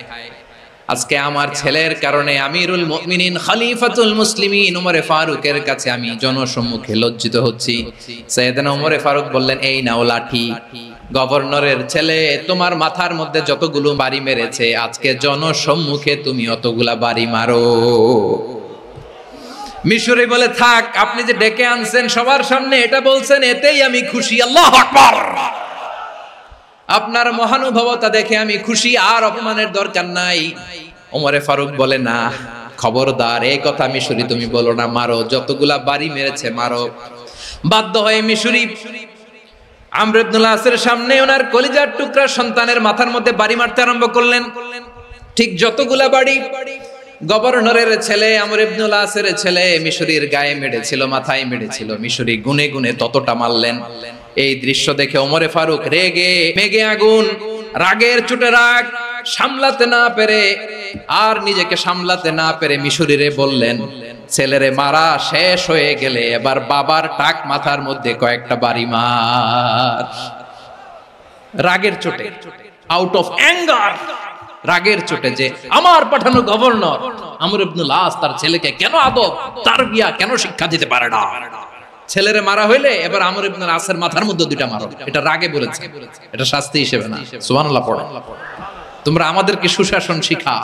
আজকে আমার ছেলের কারণে আমিরুল মুমিনিন খলিফাতুল মুসলিমিন ওমর ফারুকের কাছে আমি জনসম্মুখে লজ্জিত হচ্ছি। সাইয়েদনা ওমর ফারুক বললেন, এই নাও লাঠি। গভর্নরের ছেলে তোমার মাথার মধ্যে যতগুলো বাড়ি মেরেছে, আজকে জনসম্মুখে তুমি অতগুলা বাড়ি মারো। মিশরি বলে, থাক, আপনি যে ডেকে আনছেন সবার সামনে এটা বলছেন, এতেই আমি খুশি। আল্লাহু আকবার। আপনার মহানুভবতা দেখে আমি খুশি, আর অপমানের দরকার নাই। ওমর ফারুক বলে, না, খবরদার, এই কথা মিশরি তুমি বলো না, মারো, যতগুলা বাড়ি মেরেছে মারো। বাধ্য হয়ে মিশরি আমর ইবনে আসের সামনে ওনার কলিজার টুকরা সন্তানের মাথার মধ্যে বাড়ি মারতে আরম্ভ করলেন। ঠিক যতগুলা বাড়ি গভর্নরের ছেলে আমর ইবনে আসের ছেলে মিশরির গায়ে মেরেছিল, মাথায় মেরেছিল, মিশরি গুনে গুনে ততটা মারলেন। এই দৃশ্য দেখে ওমরে ফারুক রেগে মেগে আগুন, রাগের চোটে রাগ সামলাতে না পেরে, আর নিজেকে সামলাতে না পেরে মিশরীরে বললেন, ছেলেরে মারা শেষ হয়ে গেলে এবার বাবার টাক মাথার মধ্যে কয়েকটা বাড়ি মার। রাগের চোটে, আউট অফ অ্যাঙ্গার, রাগের চোটে, যে আমার পাঠানো গভর্নর আমর ইবনে আস তার ছেলেকে কেন আদব তারবিয়া কেন শিক্ষা দিতে পারে না। ছেলেরে মারা হইলে এবার আমর ইবনে আসের মাথার মধ্যে দুইটা মারো। এটা রাগে বলেছে, এটা শাস্তি হিসেবে না। সুবহানাল্লাহ পড়ো। তোমরা আমাদেরকে সুশাসন শিখাও।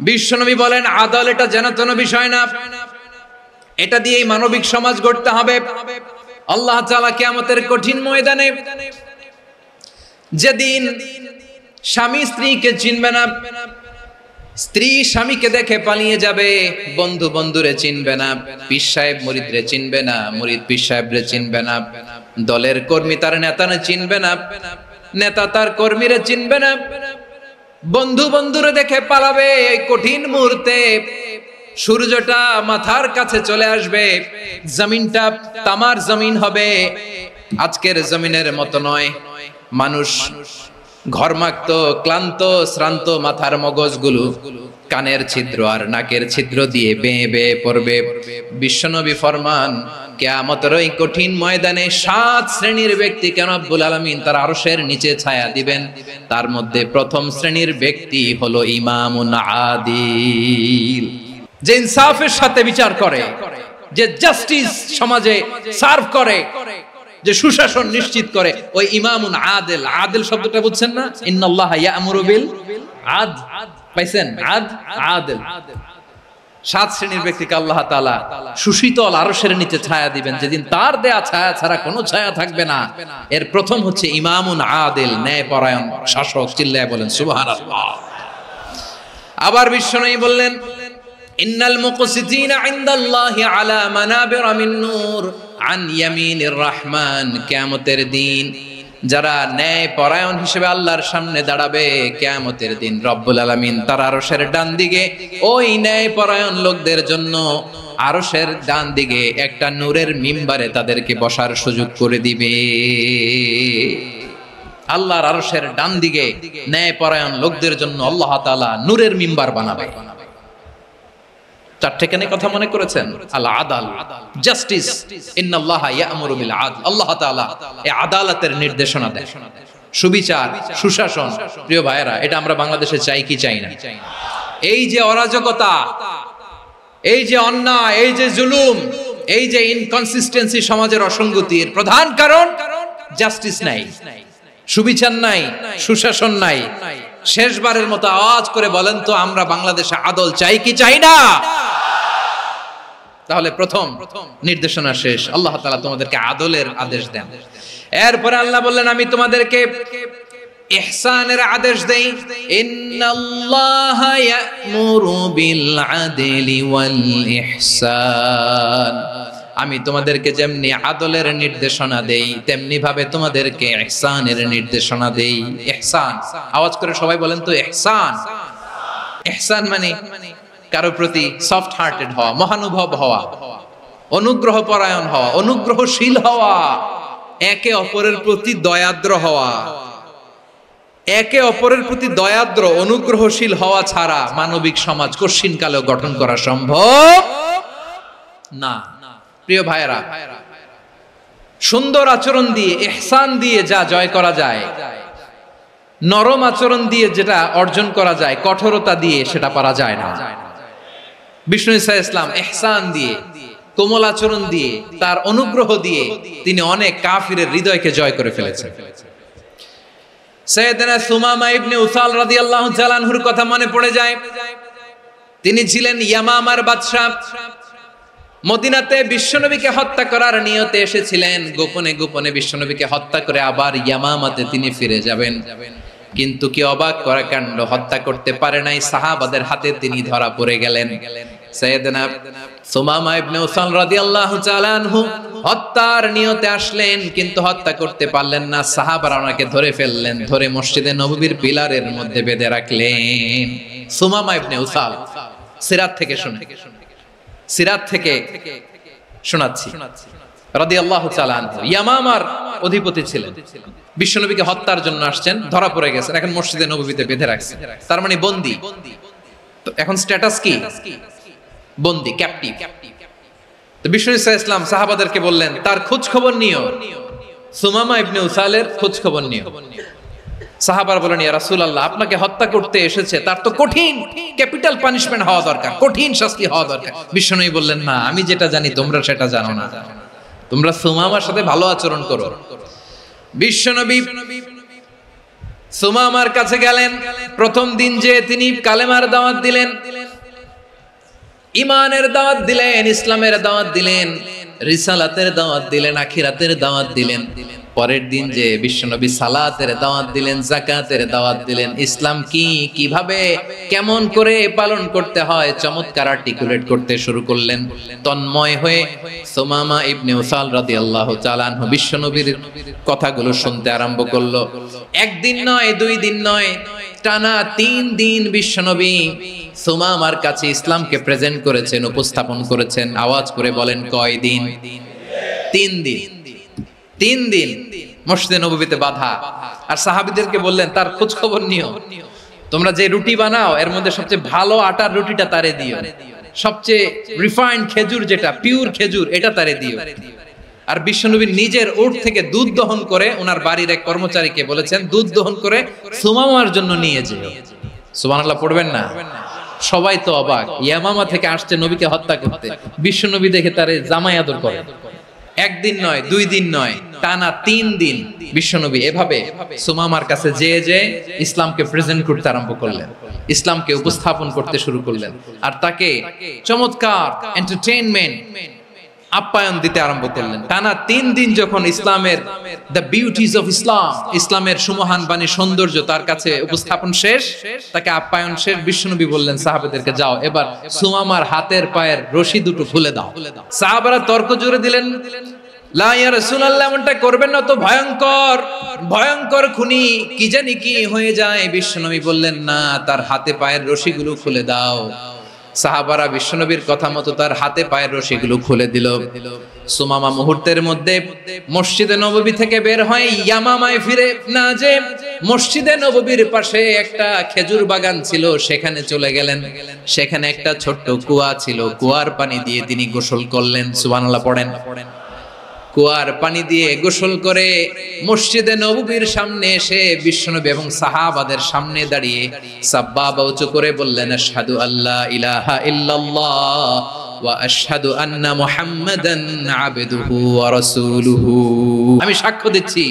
বিশ্বনবী বলেন, আদালত এটা যেন তেন বিষয় না, এটা দিয়েই মানবিক সমাজ গড়তে হবে। আল্লাহ তাআলা কিয়ামতের কঠিন ময়দানে যেদিন স্বামী স্ত্রীকে চিনবে না, স্ত্রী স্বামীকে দেখে পালিয়ে যাবে, বন্ধু বন্ধুরে চিনবে না, পীর সাহেব মুরিদরে চিনবে না, মুরিদ পীর সাহেবরে চিনবে না, দলের কর্মী তার নেতারে চিনবে না, নেতা তার কর্মীরে চিনবে না, বন্ধু বন্ধুরে দেখে পালাবে। এই কঠিন মুহূর্তে সূর্যটা মাথার কাছে চলে আসবে, জমিনটা তামার জমিন হবে, আজকের জমিনের মতো নয়। মানুষ ঘর্মাক্ত, ক্লান্ত, শ্রান্ত মাথার মগজগুলো কানের ছিদ্র আর নাকের ছিদ্র দিয়ে বেয়ে বেয়ে পড়বে। বিশ্বনবী ফরমান, কিয়ামতের ওই কঠিন ময়দানে 7 শ্রেণীর ব্যক্তিকে রব্বুল আলামিন তার আরশের নিচে ছায়া দিবেন। তার মধ্যে প্রথম শ্রেণীর ব্যক্তি হলো ইমামুন আদিল, যে ইনসাফের সাথে বিচার করে, যে জাস্টিস সমাজে সার্ভ করে, যে সুশাসন নিশ্চিত করে, ওই ইমামুন আদিল। আদিল শব্দটা বুঝছেন না? ইন্নাল্লাহা ইয়া'মুরু বিল আদল, পাইছেন? আদিল। 7 শ্রেণীর ব্যক্তিকে আল্লাহ তাআলা সুশীতল আরশের নিচে ছায়া দিবেন, যেদিন তার দেয়া ছায়া ছাড়া কোনো ছায়া থাকবে না। এর প্রথম হচ্ছে ইমামুন আদিল, ন্যায়পরায়ণ শাসক। চিল্লায় বলেন সুবহানাল্লাহ। আবার বিশ্বনবী বললেন, ইন্নাল মুকসিতিনা ইনদাল্লাহি আলা মানাবিরা মিন নূর আন ইয়ামিনির রহমান। কিয়ামতের দিন যারা ন্যায় পরায়ণ হিসেবে আল্লাহর সামনে দাঁড়াবে, কিয়ামতের দিন রব্বুল আলামিন তার আরশের ডান দিকে ওই ন্যায় পরায়ণ লোকদের জন্য আরশের ডান দিকে একটা নূরের মিম্বারে তাদেরকে বসার সুযোগ করে দিবে। আল্লাহর আরশের ডান দিকে ন্যায় পরায়ণ লোকদের জন্য আল্লাহ তাআলা নূরের মিম্বার বানাবে। চারটেখানে কথা মনে করেছেন? আল আদাল, জাস্টিস। ইন্নাল্লাহা ইয়া'মুরু বিল আদল। আল্লাহ তাআলা এই আদালতের নির্দেশনা দেন, সুবিচার, সুশাসন। প্রিয় ভাইয়েরা, এটা আমরা বাংলাদেশে চাই কি চাই না? এই যে অরাজকতা, এই যে অন্যায়, এই যে জুলুম, এই যে ইনকনসিস্টেন্সি সমাজের অসঙ্গতির প্রধান কারণ জাস্টিস নাই, সুবিচার নাই, সুশাসন নাই। শেষবারের মতো আওয়াজ করে বলেন তো, আমরা বাংলাদেশে আদল চাই কি চাই না? তাহলে প্রথম নির্দেশনা শেষ, আল্লাহ তাআলা তোমাদেরকে আদলের আদেশ দেন। এরপরে আল্লাহ বললেন, আমি তোমাদেরকে ইহসানের আদেশ দেই। ইন্নাল্লাহা ইয়া'মুরু বিল আদলি ওয়াল ইহসান। আমি তোমাদেরকে যেমনি আদলের নির্দেশনা দেই, তেমনি ভাবে তোমাদেরকে ইহসানের নির্দেশনা দেই। ইহসান, আওয়াজ করে সবাই বলেন তো ইহসান। ইহসান মানে কারো প্রতি সফট হার্টেড হওয়া, মহানুভব হওয়া, অনুগ্রহ পরায়ণ হওয়া, অনুগ্রহশীল হওয়া, একে অপরের প্রতি দয়াদ্র হওয়া। একে অপরের প্রতি দয়াদ্র, অনুগ্রহশীল হওয়া ছাড়া মানবিক সমাজ কশিনকালেও গঠন করা সম্ভব না। প্রিয় ভাইয়েরা, সুন্দর আচরণ দিয়ে, ইহসান দিয়ে যা জয় করা যায়, নরম আচরণ দিয়ে যেটা অর্জন করা যায়, কঠোরতা দিয়ে সেটা পারা যায় না। বিষ্ণু ঈসা ইসলাম ইহসান দিয়ে, কোমল আচরণ দিয়ে, তার অনুগ্রহ দিয়ে তিনি অনেক কাফিরের হৃদয়কে জয় করে ফেলেছেন। সাইয়েদনা সুমামা ইবনে উসাল রাদিয়াল্লাহু তাআলা আনহুর কথা মনে পড়ে যায়। তিনি ছিলেন ইয়ামামার বাদশা। মদিনাতে বিশ্বনবীকে হত্যা করার নিয়তে এসেছিলেন, গোপনে গোপনে বিশ্বনবীকে হত্যা করে আবার ইয়ামামাতে তিনি ফিরে যাবেন। কিন্তু কি অবাক করা কাণ্ড, হত্যা করতে পারে নাই, সাহাবাদের হাতে তিনি ধরা পড়ে গেলেন। সাইয়েদনা সুমামা ইবনে উসাল রাদিয়াল্লাহু তাআলা আনহু হত্যার নিয়তে আসলেন, কিন্তু হত্যা করতে পারলেন না। সাহাবারা ওনাকে ধরে ফেললেন, ধরে মসজিদে নববীর পিলারের মধ্যে বেঁধে রাখলেন। সুমামা ইবনে উসাল, সিরাত থেকে শুনে, সিরাত থেকে শোনাচ্ছি, রাদিয়াল্লাহু তাআলা আনহু ইয়ামামার অধিপতি ছিলেন। বিশ্বনবীকে হত্যার জন্য আসছেন, ধরা পড়ে গেছেন, এখন মসজিদে নববীতে বেঁধে রাখছেন, তার মানে বন্দী। তো এখন স্ট্যাটাস কি? বন্দী, ক্যাপটিভ। তো বিষ্ণু ঈসা ইসলাম সাহাবাদেরকে বললেন, তার খোঁজ খবর নিও, সুমামা ইবনে উসালের খোঁজ খবর নিও। সাহাবারা বলেন, ইয়া রাসূলুল্লাহ, আপনাকে হত্যা করতে এসেছে, তার তো কঠিন ক্যাপিটাল পানিশমেন্ট হওয়া দরকার, কঠিন শাস্তি হওয়া দরকার। বিশ্বনবী বললেন, না, আমি যেটা জানি তোমরা সেটা জানো না, তোমরা সুমামার সাথে ভালো আচরণ করো। বিশ্বনবী সুমামার কাছে গেলেন। প্রথম দিন যে তিনি কালেমার দাওয়াত দিলেন, ইমানের দাওয়াত দিলেন, ইসলামের দাওয়াত দিলেন, রিসালাতের দাওয়াত দিলেন, আখিরাতের দাওয়াত দিলেন। পরের দিন যে বিশ্বনবী সালাতের দাওয়াত দিলেন, যাকাতের দাওয়াত দিলেন, ইসলাম কি, কিভাবে, কেমন করে পালন করতে হয় চমৎকার আর্টিকুলেট করতে শুরু করলেন। তন্ময় হয়ে সুমামা ইবনে উসাল রাদিয়াল্লাহু তাআলা আনহু বিশ্বনবীর কথাগুলো শুনতে আরম্ভ করলো। একদিন নয়, দুই দিন নয়, টানা 3 দিন বিশ্বনবী সুমামার কাছে ইসলামকে প্রেজেন্ট করেছেন, উপস্থাপন করেছেন। আওয়াজ করে বলেন কয় দিন? 3 দিন। 3 দিন মসজিদে নববীতে বাধা। আর সাহাবীদেরকে বললেন তার খোঁজ খবর নিও, তোমরা যে রুটি বানাও এর মধ্যে সবচেয়ে ভালো আটার রুটিটা তারে দিও, সবচেয়ে রিফাইন্ড খেজুর যেটা পিওর খেজুর এটা তারে দিও। আর বিশ্বনবী নিজের উট থেকে দুধ দহন করে ওনার বাড়ির এক কর্মচারীকে বলেছেন দুধ দহন করে সুমামার জন্য নিয়ে যেও। সুবহানাল্লাহ পড়বেন না? সবাই তো অবাক, ইয়ামামা থেকে আসছে নবীকে হত্যা করতে, বিশ্বনবী দেখে তারে জামাই আদর করে। একদিন নয়, 2 দিন নয়, টানা 3 দিন বিশ্বনবী এভাবে সুমামার কাছে যে ইসলামকে প্রেজেন্ট করতে আরম্ভ করলেন, ইসলামকে উপস্থাপন করতে শুরু করলেন। আর তাকে চমৎকার এন্টারটেইনমেন্ট আপ্যায়ন দিতে আরম্ভ করলেন। টানা 3 দিন যখন ইসলামের দ্য বিউটিজ অফ ইসলাম, ইসলামের সুমহান বাণী সৌন্দর্য তার কাছে উপস্থাপন শেষ, তাকে আপ্যায়ন শেষ, বিশ্বনবী বললেন সাহাবাদেরকে যাও এবার সুমামার হাতের পায়ের রশি দুটো খুলে দাও। সাহাবারা তর্ক জুড়ে দিলেন, লা ইয়া রাসূলুল্লাহ, এমনটা করবেন না, তো ভয়ঙ্কর ভয়ঙ্কর খুনি, কি জানি কি হয়ে যায়। বিশ্বনবী বললেন না, তার হাতে পায়ের রশিগুলো খুলে দাও। সাহাবারা বিশ্বনবীর কথা মতো তার হাতে পায়ের রশিগুলো খুলে দিল। সুমামা মুহূর্তের মধ্যে মসজিদে নববী থেকে বের হয়, ইয়ামামায় ফিরে না যে মসজিদে নববীর পাশে একটা খেজুর বাগান ছিল সেখানে চলে গেলেন। সেখানে একটা ছোট্ট কুয়া ছিল, কুয়ার পানি দিয়ে তিনি গোসল করলেন। সুবহানাল্লাহ পড়েন। কুয়ার পানি দিয়ে গোসল করে মসজিদে নববীর সামনে এসে বিশ্বনবী এবং সাহাবাদের সামনে দাঁড়িয়ে সাব্বাবা উঁচু করে বললেন, আশহাদু আল্লা ইলাহা ইল্লাল্লাহ ওয়া আশহাদু আন্না মুহাম্মাদান আবদুহু ওয়া রাসূলুহু। আমি সাক্ষ্য দিচ্ছি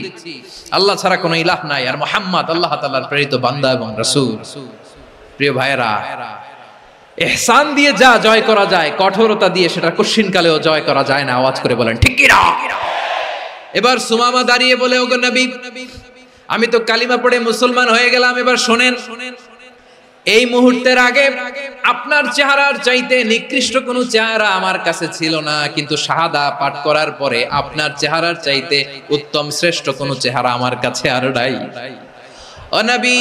আল্লাহ ছাড়া কোনো ইলাহ নাই, আর মুহাম্মদ আল্লাহ তাআলার প্রেরিত বান্দা এবং রাসূল। প্রিয় ভাইরা, ইহসান দিয়ে যা জয় করা যায়, কঠোরতা দিয়ে সেটা কঠিনকালেও জয় করা যায় না। আওয়াজ করে বলেন ঠিক কি না? এবার সুমামা দাঁড়িয়ে বলে, ওগো নবী, আমি তো কালিমা পড়ে মুসলমান হয়ে গেলাম, এবার শোনেন, এই মুহূর্তের আগে আপনার চেহারার চাইতে নিকৃষ্ট কোনো চেহারা আমার কাছে ছিল না, কিন্তু শাহাদা পাঠ করার পরে আপনার চেহারার চাইতে উত্তম শ্রেষ্ঠ কোনো চেহারা আমার কাছে আর নাই। ও নবী,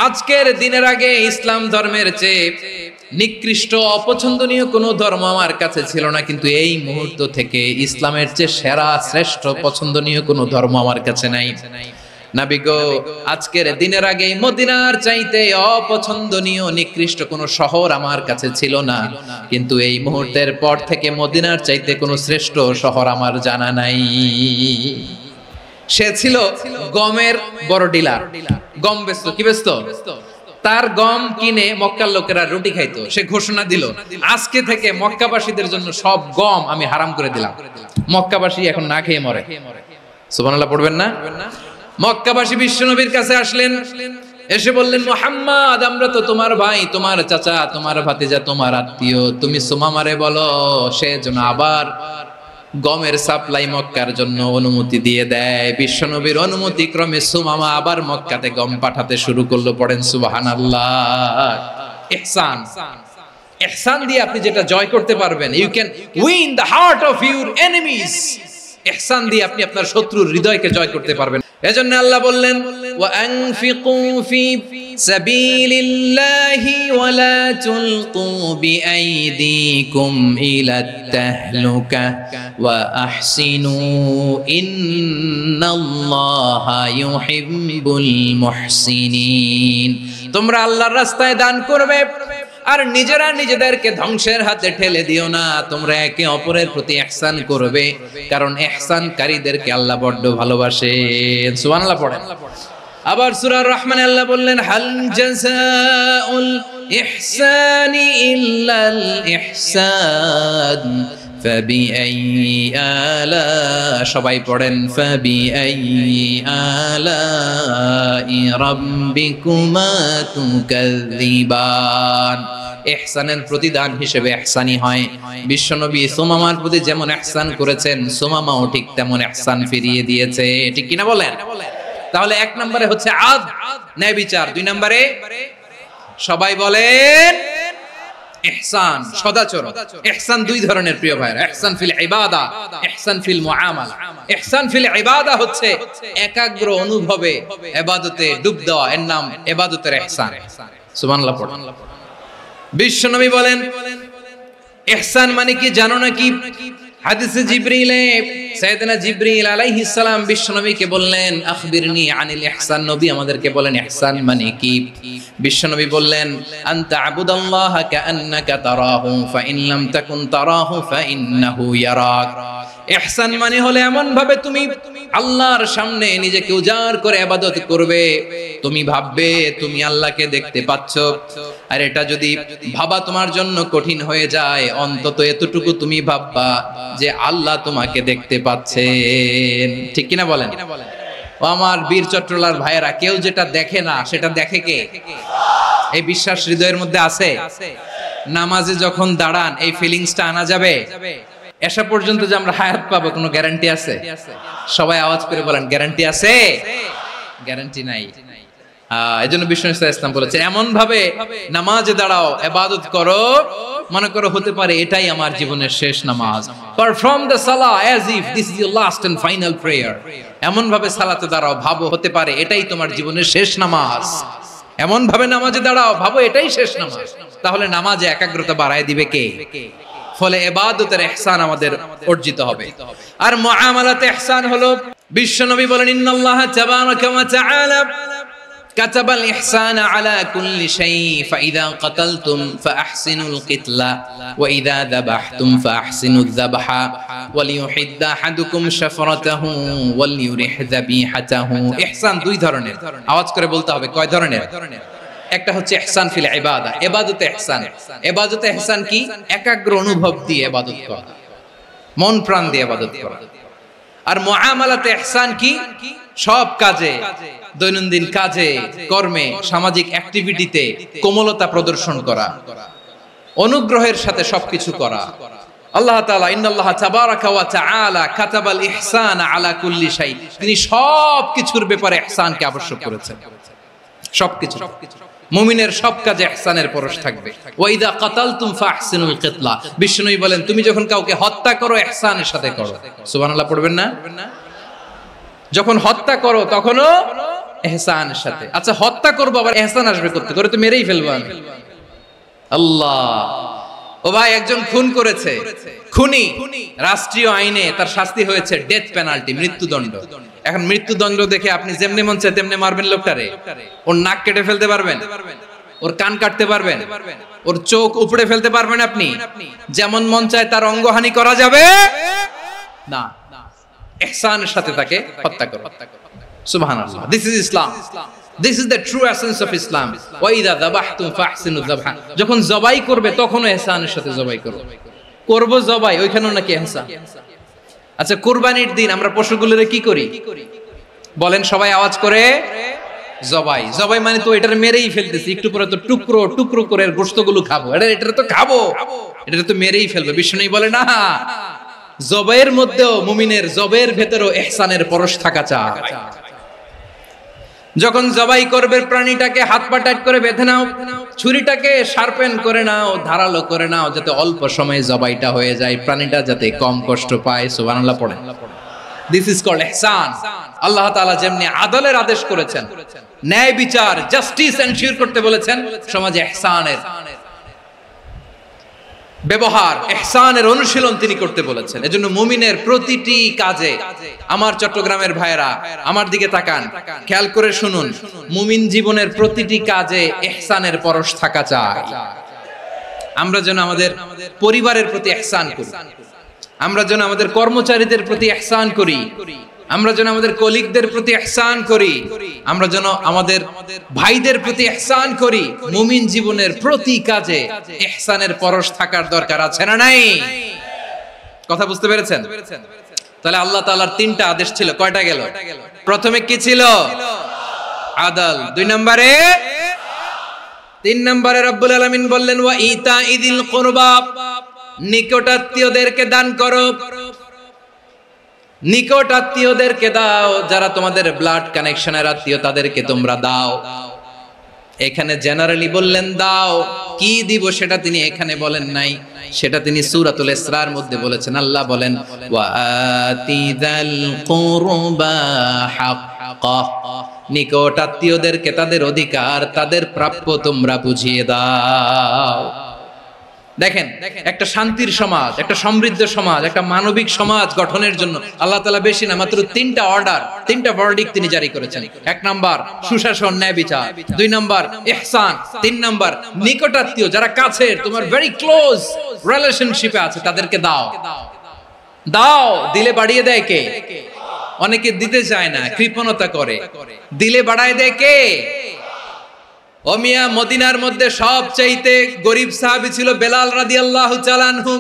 আজকের দিনের আগে ইসলাম ধর্মের চেয়ে নিকৃষ্ট অপছন্দনীয় কোনো ধর্ম আমার কাছে ছিল না, কিন্তু এই মুহূর্ত থেকে ইসলামের চেয়ে সেরা শ্রেষ্ঠ পছন্দনীয় কোনো ধর্ম আমার কাছে নাই। নবী গো, আজকের দিনের আগে মদিনার চাইতে অপছন্দনীয় নিকৃষ্ট কোনো শহর আমার কাছে ছিল না, কিন্তু এই মুহূর্তের পর থেকে মদিনার চাইতে কোনো শ্রেষ্ঠ শহর আমার জানা নাই। সে ছিল গমের বড় ডিলার, গম বেচতো। কি বেচতো? তার গম কিনে মক্কার লোকেরা রুটি খাইতো। সে ঘোষণা দিল, আজকে থেকে মক্কাবাসীদের জন্য সব গম আমি হারাম করে দিলাম, মক্কাবাসী এখন না খেয়ে মরে। সুবহানাল্লাহ পড়বেন না? মক্কাবাসী বিশ্বনবীর কাছে আসলেন, এসে বললেন, মুহাম্মদ, আমরা তো তোমার ভাই, তোমার চাচা, তোমার ভাতিজা, তোমার আত্মীয়, তুমি সুমামারে বলো সে যেন আবার গমের সাপ্লাই মক্কার জন্য অনুমতি দিয়ে দেয়। বিশ্বনবীর অনুমতি ক্রমে সুমামা আবার মক্কাতে গম পাঠাতে শুরু করলো। পড়েন সুবহানাল্লাহ। ইহসান, ইহসান দিয়ে আপনি যেটা জয় করতে পারবেন, you can win the heart of your enemies. ইহসান দিয়ে আপনি আপনার শত্রুর হৃদয়কে জয় করতে পারবেন। এজন্য আল্লাহ বললেন, ওয়া আনফিকু ফি সাবিলিল্লাহি ওয়া লা তুলকু বিআইদিকুম ইলাত তাহলুকা ওয়া আহসিনু ইন্নাল্লাহা ইউহিব্বুল মুহসিনিন। তোমরা আল্লাহর রাস্তায় দান করবে আর নিজেরা নিজেদেরকে ধ্বংসের হাতে ঠেলে দিও না। তোমরা একে অপরের প্রতি ইহসান করবে, কারণ ইহসানকারীদেরকে আল্লাহ বড় ভালোবাসেন। সুবহানাল্লাহ পড়েন। আবার সূরা রহমানে আল্লাহ বললেন, হাল জাযাউল ইহসানি ইল্লাল ইহসান ফাবিআইয়ি আলা, সবাই পড়েন, ফাবিআইয়ি আলাই রাব্বিকুমা তুকাযযিবান। ইহসানের প্রতিদান হিসেবে ইহসানি হয়। বিশ্বনবী সুমামার প্রতি যেমন ইহসান করেছেন, সুমামাও ঠিক তেমন ইহসান ফিরিয়ে দিয়েছে। ঠিক কিনা বলেন? তাহলে এক নম্বরে হচ্ছে আদ, ন্যায় বিচার। দুই নম্বরে সবাই বলেন ইহসান, সদাচরণ। ইহসান দুই ধরনের প্রিয় ভাইরা, ইহসান ফিল ইবাদা, ইহসান ফিল মুআমালা। ইহসান ফিল ইবাদা হচ্ছে একাগ্র অনুভবে ইবাদতে ডুব দেওয়া, এর নাম ইবাদতের ইহসান। সুবহানাল্লাহ পড়ুন। বিশ্বনবী বলেন ইহসান মানে কি জানো নাকি? হাদিসে জিবরিলে সাইয়েদনা জিবরিল আলাইহিস সালাম বিশ্বনবীকে বললেন আখবিরনি আনিল ইহসান। নবী আমাদেরকে বলেন ইহসান মানে কি? বিশ্বনবী বললেন আনতা আবুদাল্লাহা কাআন্নাকা তারাহু ফাইন লাম তাকুন তারাহু ফাইন্নাহু ইয়ারাক। ইহসান মানে হলো এমন ভাবে তুমি আল্লাহর সামনে নিজেকে উজাড় করে ইবাদত করবে, তুমি ভাববে তুমি আল্লাহকে দেখতে পাচ্ছ। আর এটা যদি ভাবা তোমার জন্য কঠিন হয়ে যায়, অন্তত এতটুকু তুমি ভাববা যে আল্লাহ তোমাকে দেখতে পাচ্ছেন। ঠিক কিনা বলেন? ও আমার বীর চট্টলার ভাইয়েরা, কেউ যেটা দেখে না সেটা দেখে কে? এই বিশ্বাস হৃদয়ের মধ্যে আছে? নামাজে যখন দাঁড়ান এই ফিলিংসটা আনা যাবে? এসা পর্যন্ত যে আমরা হায়াত পাবো কোনো গ্যারান্টি আছে? সবাই আওয়াজ করে বলেন গ্যারান্টি আছে? গ্যারান্টি নাই। এজন্য বিষ্ণু ইসলাম বলেছেন এমন ভাবে নামাজে দাঁড়াও, ইবাদত করো, মনে করো হতে পারে এটাই আমার জীবনের শেষ নামাজ। পারফর্ম দ্য সালাহ as if this is your last and final prayer. এমন ভাবে সালাতে দাঁড়াও, ভাবো হতে পারে এটাই তোমার জীবনের শেষ নামাজ। এমন ভাবে নামাজে দাঁড়াও, ভাবো এটাই শেষ নামাজ। তাহলে নামাজে একাগ্রতা বাড়ায় দিবে কে? ফলে ইবাদতের ইহসান আমাদের অর্জিত হবে। আর মুআমালাতে ইহসান হলো, বিশ্বনবী বলেন ইন্নাল্লাহা তাবারাকা ওয়া তাআলা কাতাবাল ইহসানা আলা কুল্লি শাই ফাইদা কাতালতুম ফাআহসিনুল কিতলা ওয়া ইযা যাবাহতুম ফাআহসিনুয যাবহা ওয়ালিয়ুহিদ্দা আহাদুকুম শাফরাতাহু ওয়ালিয়ুরিহ যাবিহাতাহু। ইহসান দুই ধরনের, আওয়াজ করে বলতে হবে কয় ধরনের? একটা হচ্ছে ইহসান ফিল ইবাদা, ইবাদতে ইহসান। ইবাদতে ইহসান কি? একাগ্র অনুভব দিয়ে ইবাদত করা, মন প্রাণ দিয়ে ইবাদত করা। আর মুআমালাতে ইহসান কি? সব কাজে, দৈনন্দিন কাজে, কর্মে, সামাজিক অ্যাক্টিভিটিতে কোমলতা প্রদর্শন করা, অনুগ্রহের সাথে সবকিছু করা। আল্লাহ তাআলা ইন্নাল্লাহা তাবারাকা ওয়া তাআলা কাতাবাল ইহসানা আলা কুল্লি শাই, তিনি সবকিছুর ব্যাপারে ইহসানকে আবশ্যক করেছেন। সবকিছু, মুমিনের সব কাজে ইহসানের পরশ থাকবে। ওয়া ইযা কাতালতুম ফাহসিনুল কিতলা, বিষ্ণুই বলেন তুমি যখন কাউকে হত্যা করো ইহসানের সাথে করো। সুবহানাল্লাহ পড়বেন না? যখন হত্যা করো তখনও ইহসানের সাথে। আচ্ছা হত্যা করবো আবার ইহসান আসবে করতে, করে তো মেরেই ফেলবো আমি। আল্লাহ, ও ভাই একজন খুন করেছে, খুনি, রাষ্ট্রীয় আইনে তার শাস্তি হয়েছে ডেথ পেনাল্টি, মৃত্যুদণ্ড। এখন মৃত্যুদণ্ড দেখে আপনি যেমনি মন চায় তেমনি মারবেন লোকটারে? ওর নাক কেটে ফেলতে পারবেন? ওর কান কাটতে পারবেন? ওর চোখ উপড়ে ফেলতে পারবেন আপনি? যেমন মন চায় তার অঙ্গহানি করা যাবে না। ইহসানের সাথে তাকে হত্যা করো। সুবহানাল্লাহ, this is Islam, this is the true essence of Islam. ওয়া ইযা যাবাহতুম ফাহসিনু যাবহা, যখন জবাই করবে তখনও ইহসানের সাথে জবাই করো। করব জবাই, ওইখানেও নাকি ইহসান। আচ্ছা কুরবানির দিন আমরা পশুগুলোরে কি করি বলেন সবাই আওয়াজ করে? জবাই। জবাই মানে তো এটার মেরেই ফেলতেছি, একটু পরে তো টুকরো টুকরো করে গোশতগুলো খাবো, এটা তো খাবো, এটা তো মেরেই ফেলবে। বিষ্ণু বলে না, জবাইয়ের মধ্যেও মুমিনের জবের ভেতরেও ইহসানের পরশ থাকা চাই। যখন জবাই করবে প্রাণীটাকে হাত পা টাইট করে বেঁধে নাও, ছুরিটাকে শার্পেন করে নাও, ধারালো করে নাও, যাতে অল্প সময়ে জবাইটা হয়ে যায়, প্রাণীটা যাতে কম কষ্ট পায়। সুবহানাল্লাহ পড়েন। দিস ইজ কল্ড ইহসান। আল্লাহ তাআলা যেমনি আদলের আদেশ করেছেন, ন্যায় বিচার, জাস্টিস এনশিওর করতে বলেছেন, সমাজে ইহসানের ব্যবহার, ইহসানের অনুশীলন তিনি করতে বলেছেন। এজন্য মুমিনের প্রতিটি কাজে, আমার চট্টগ্রামের ভাইরা আমার দিকে তাকান, খেয়াল করে শুনুন, মুমিন জীবনের প্রতিটি কাজে ইহসানের পরশ থাকা চাই। আমরা যেন আমাদের পরিবারের প্রতি ইহসান করি, আমরা যেন আমাদের কর্মচারীদের প্রতি ইহসান করি, আমরা যেন আমাদের কলিগদের প্রতি ইহসান করি, আমরা যেন আমাদের ভাইদের প্রতি ইহসান করি। মুমিন জীবনের প্রতি কাজে ইহসানের পরশ থাকার দরকার আছে না নাই? কথা বুঝতে পেরেছেন? তাহলে আল্লাহ তাআলার তিনটা আদেশ ছিল, কয়টা গেল? প্রথমে কি ছিল? আদল। দুই নম্বরে, তিন নম্বরে রব্বুল আলামিন বললেন ওয়া ইতাইদিল কুরবা, নিকটাত্মীয়দেরকে দান করো। নিকট আত্মীয়দেরকে দাও, যারা তোমাদের ব্লাড কানেকশনের আত্মীয় তাদেরকে তোমরা দাও। এখানে জেনারেলি বললেন দাও, কি দিব সেটা তিনি এখানে বলেন নাই, সেটা তিনি সূরাতুল ইসরার মধ্যে বলেছেন। আল্লাহ বলেন ওয়া আতিযাল কুরবা হাক্কা, নিকট আত্মীয়দেরকে তাদের অধিকার, তাদের প্রাপ্য তোমরা বুঝিয়ে দাও। দেখেন, একটা শান্তির সমাজ, একটা সমৃদ্ধ সমাজ, একটা মানবিক সমাজ গঠনের জন্য আল্লাহ তাআলা বেশি না মাত্র তিনটা অর্ডার, তিনটা ভার্ডিক্ট তিনি জারি করেছেন। এক নাম্বার সুশাসন, ন্যায় বিচার। দুই নাম্বার ইহসান। তিন নাম্বার নিকটাত্মীয়, যারা কাছের, তোমার ভেরি ক্লোজ রিলেশনশিপে আছে, তাদেরকে দাও। দাও, দিলে বাড়িয়ে দেয় কে? অনেকে দিতে চায় না, কৃপণতা করে। দিলে বাড়ায় দেয় কে? ও মিয়া, মদিনার মধ্যে সবচাইতে গরিব সাহাবী ছিল বেলাল রাদিয়াল্লাহু তাআলা আনহু।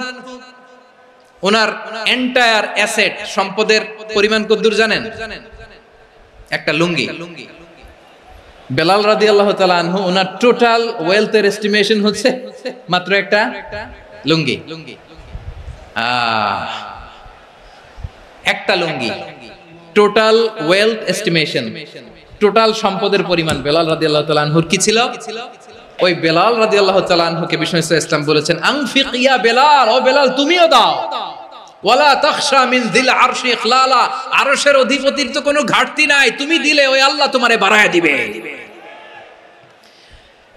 ওনার এন্টায়ার অ্যাসেট, সম্পদের পরিমাণ কতদূর জানেন? একটা লুঙ্গি। বেলাল রাদিয়াল্লাহু তাআলা আনহু, ওনার টোটাল ওয়েলথের এস্টিমেশন হচ্ছে মাত্র একটা লুঙ্গি। একটা লুঙ্গি, টোটাল ওয়েলথ এস্টিমেশন, টোটাল সম্পদের পরিমাণ বেলাল রাদিয়াল্লাহু তাআলা আনহুর কি ছিল? ওই বেলাল রাদিয়াল্লাহু তাআলা আনহুকে বিষ্ণু ইসলাম বলেছেন আনফিক ইয়া বেলাল, ও বেলাল তুমিও দাও। ওয়ালা তাখশা মিন যিল আরশি ইখলালা, আরশের অধিপতির তো কোনো ঘাটতি নাই, তুমি দিলে ওই আল্লাহ তোমারে বাড়ায় দিবে।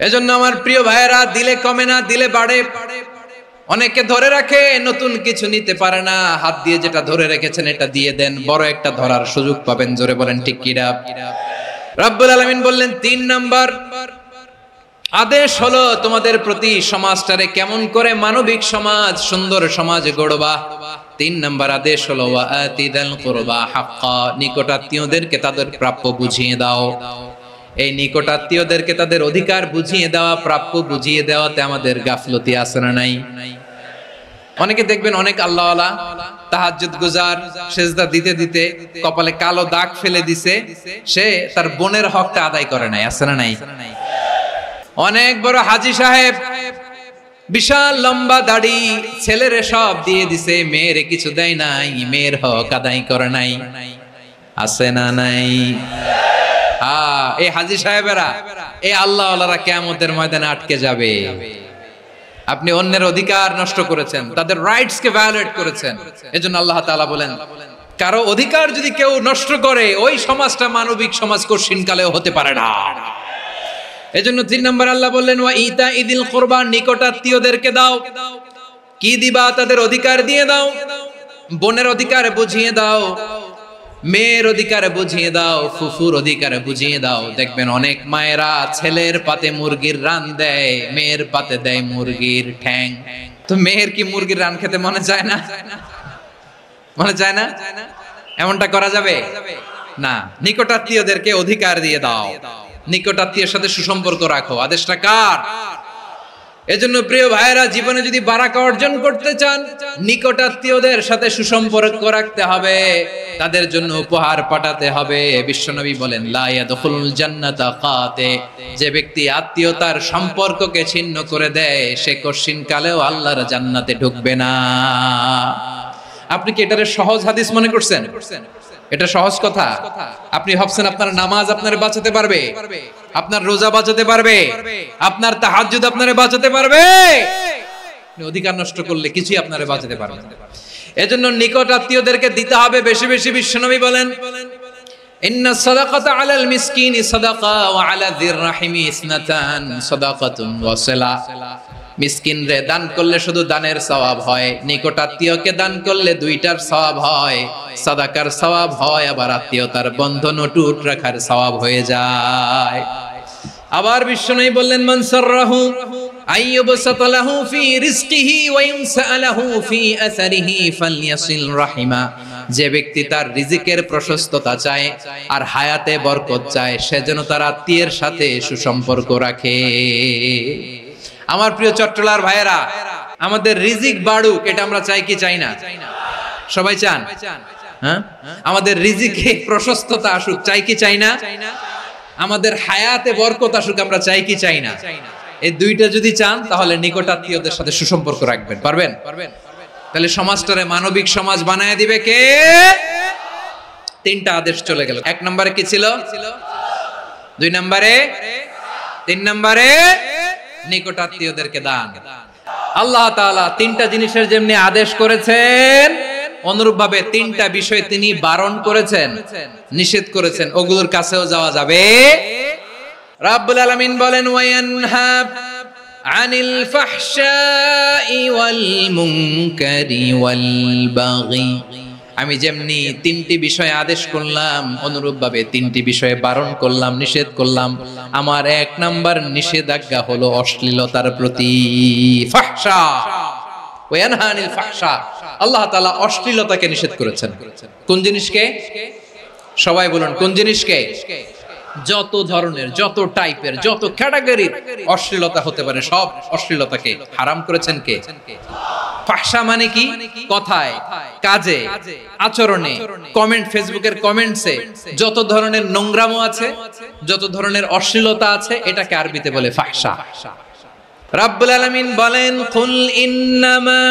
এজন্য আমার প্রিয় ভাইয়েরা, দিলে কমে না, দিলে বাড়ে। অনেকে ধরে রাখে, নতুন কিছু নিতে পারে না, হাত দিয়ে যেটা ধরে রেখেছেন এটা দিয়ে দেন, বড় একটা ধরার সুযোগ পাবেন। জোরে বলেন ঠিক কিনা? রব্বুল আলামিন বললেন তিন নাম্বার আদেশ হলো তোমাদের প্রতি সমাজটারে কেমন করে মানবিক সমাজ, সুন্দর সমাজ গড়বা। তিন নাম্বার আদেশ হলো ওয়া আতিদাল কুরবা হাক্কা, নিকটাত্মীয়দেরকে তাদের প্রাপ্য বুঝিয়ে দাও। এই নিকটাত্মীয়দেরকে তাদের অধিকার বুঝিয়ে দেওয়া, প্রাপ্য বুঝিয়ে দেওয়াতে আমাদের গাফলতি আছে না নাই? অনেকে দেখবেন অনেক আল্লাহওয়ালা, তাহাজ্জুদ গুজার, সেজদা দিতে দিতে কপালে কালো দাগ ফেলে দিছে, সে তার বোনের হকটা আদায় করে নাই, আছে না নাই? অনেক বড় হাজী সাহেব, বিশাল লম্বা দাড়ি, ছেলেরে সব দিয়ে দিছে, মেয়েরে কিছু দেয় নাই, মেয়ের হক আদায় করে নাই, আছে না নাই? এই হাজী সাহেবেরা, এই আল্লাহওয়ালারা কিয়ামতের ময়দানে আটকে যাবে। আপনি অন্যের অধিকার নষ্ট করেছেন, তাদের রাইটস কে ভায়োলেট করেছেন। এজন্য আল্লাহ তাআলা বলেন, কারো অধিকার যদি কেউ নষ্ট করে, ওই সমাজটা মানবিক সমাজ কঠিন কালেও হতে পারে না। এজন্য তিন নম্বর আল্লাহ বললেন ওয়া ইতাইদিল কুরবা, নিকটাত্মীয়দেরকে দাও। কি দিবা? তাদের অধিকার দিয়ে দাও। বোনের অধিকার বুঝিয়ে দাও, মেয়ের অধিকার বুঝিয়ে দাও, ফুফুর অধিকার বুঝিয়ে দাও। দেখবেন অনেক মায়েরা ছেলের পাতে মুরগির রান দেয়, মেয়ের পাতে দেয় মুরগির ঠ্যাং। তো মেয়ের কি মুরগির রান খেতে মনে চায় না? মনে চায় না? এমনটা করা যাবে না। নিকটাত্মীয়দেরকে অধিকার দিয়ে দাও, নিকটাত্মীয়ের সাথে সুসম্পর্ক রাখো। আদেশটা কার? এজন্য প্রিয় ভাইয়েরা, জীবনে যদি বারাকা অর্জন করতে চান, নিকটাত্মীয়দের সাথে সুসম্পর্ক রাখতে হবে, তাদের জন্য উপহার পাঠাতে হবে। বিশ্বনবী বলেন লা ইয়াদখুলুল জান্নাতা কাতে, যে ব্যক্তি আত্মীয়তার সম্পর্ককে ছিন্ন করে দেয়, সে কঠিন কালেও আল্লাহর জান্নাতে ঢুকবে না। আপনি কি এটারে সহজ হাদিস মনে করছেন? এটা সহজ কথা? আপনি ভাবছেন আপনার নামাজ আপনারে বাঁচাতে পারবে, আপনার রোজা বাঁচাতে পারবে, আপনার তাহাজ্জুদ আপনারে বাঁচাতে পারবে? অধিকার নষ্ট করলে কিছুই আপনারে বাঁচাতে পারবে না। এজন্য নিকট আত্মীয়দেরকে দিতে হবে বেশি বেশি। বিশ্বনবী বলেন ইন্না সাদাকাতা আলাল মিসকিনি সাদাকা ওয়া আলা যির রাহিমি ইসনাতান সাদাকাতুন ওয়া সিলা। মিসকিন রে দান করলে শুধু দানের সওয়াব হয়, নিকট আত্মীয়কে দান করলে দুইটার সওয়াব হয়, সাদাকার সওয়াব হয়, আবার আত্মীয়তার বন্ধন অটুট রাখার সওয়াব হয়ে যায়। আবার বিশ্বনবী বললেন মান সাররাহু আইয়ুবসাতা লাহু ফি রিজকিহি ওয়া ইনসালাহু ফি আসারিহি ফালইয়াসিল রাহিমা। যে ব্যক্তি তার রিজিকের প্রশস্ততা চায় আর হায়াতে বরকত চায়, সে যেন তার আত্মীয়ের সাথে সুসম্পর্ক রাখে। আমার প্রিয় চট্টলার ভাইয়েরা, আমাদের রিজিক বাড়ুক, এটা আমরা চাই কি চাই না? সবাই চান? হ্যাঁ, আমাদের রিজিকে প্রশস্ততা আসুক, চাই কি চাই না? আমাদের হায়াতে বরকত আসুক, আমরা চাই কি চাই না? এই দুইটা যদি চান তাহলে নিকটাত্মীয়দের সাথে সুসম্পর্ক রাখবেন। পারবেন? তাহলে সমাজটারে মানবিক সমাজ বানায় দিবে কে? তিনটা আদেশ চলে গেল। 1 নম্বরে কি ছিল? 2 নম্বরে, 3 নম্বরে নিকটাত্মীয়দেরকে দান। আল্লাহ তাআলা তিনটা জিনিসের যেমনি আদেশ করেছেন, অনুরূপভাবে তিনটা বিষয় তিনি বারণ করেছেন, নিষেধ করেছেন, ওগুলোর কাছেও যাওয়া যাবে। রাব্বুল আলামিন বলেন, ওয়ায়ানহা আনিল ফাহশাই ওয়াল মুনকারি ওয়াল বাগি। আমি যেমনি তিনটি বিষয়ে আদেশ করলাম, অনুরূপভাবে তিনটি বিষয়ে বারণ করলাম, নিষেধ করলাম। আমার 1 নাম্বার নিষেধাজ্ঞা হলো অশ্লীলতার প্রতি। ফাহশা, ওয়ায়ানহা আনিল ফাহশা, আল্লাহ তাআলা অশ্লীলতাকে নিষেধ করেছেন। কোন জিনিসকে? সবাই বলুন, কোন জিনিসকে? যত ধরনের, যত টাইপের, যত ক্যাটাগরির অশ্লীলতা হতে পারে, সব অশ্লীলতাকে হারাম করেছেন কে? ফাহশা মানে কি? কথায়, কাজে, আচরণে, কমেন্ট, ফেসবুকের কমেন্টসে যত ধরনের নোংরামো আছে, যত ধরনের অশ্লীলতা আছে, এটাকে আরবিতে বলে ফাহশা। রাব্বুল আলামিন বলেন, কুল ইন্নামা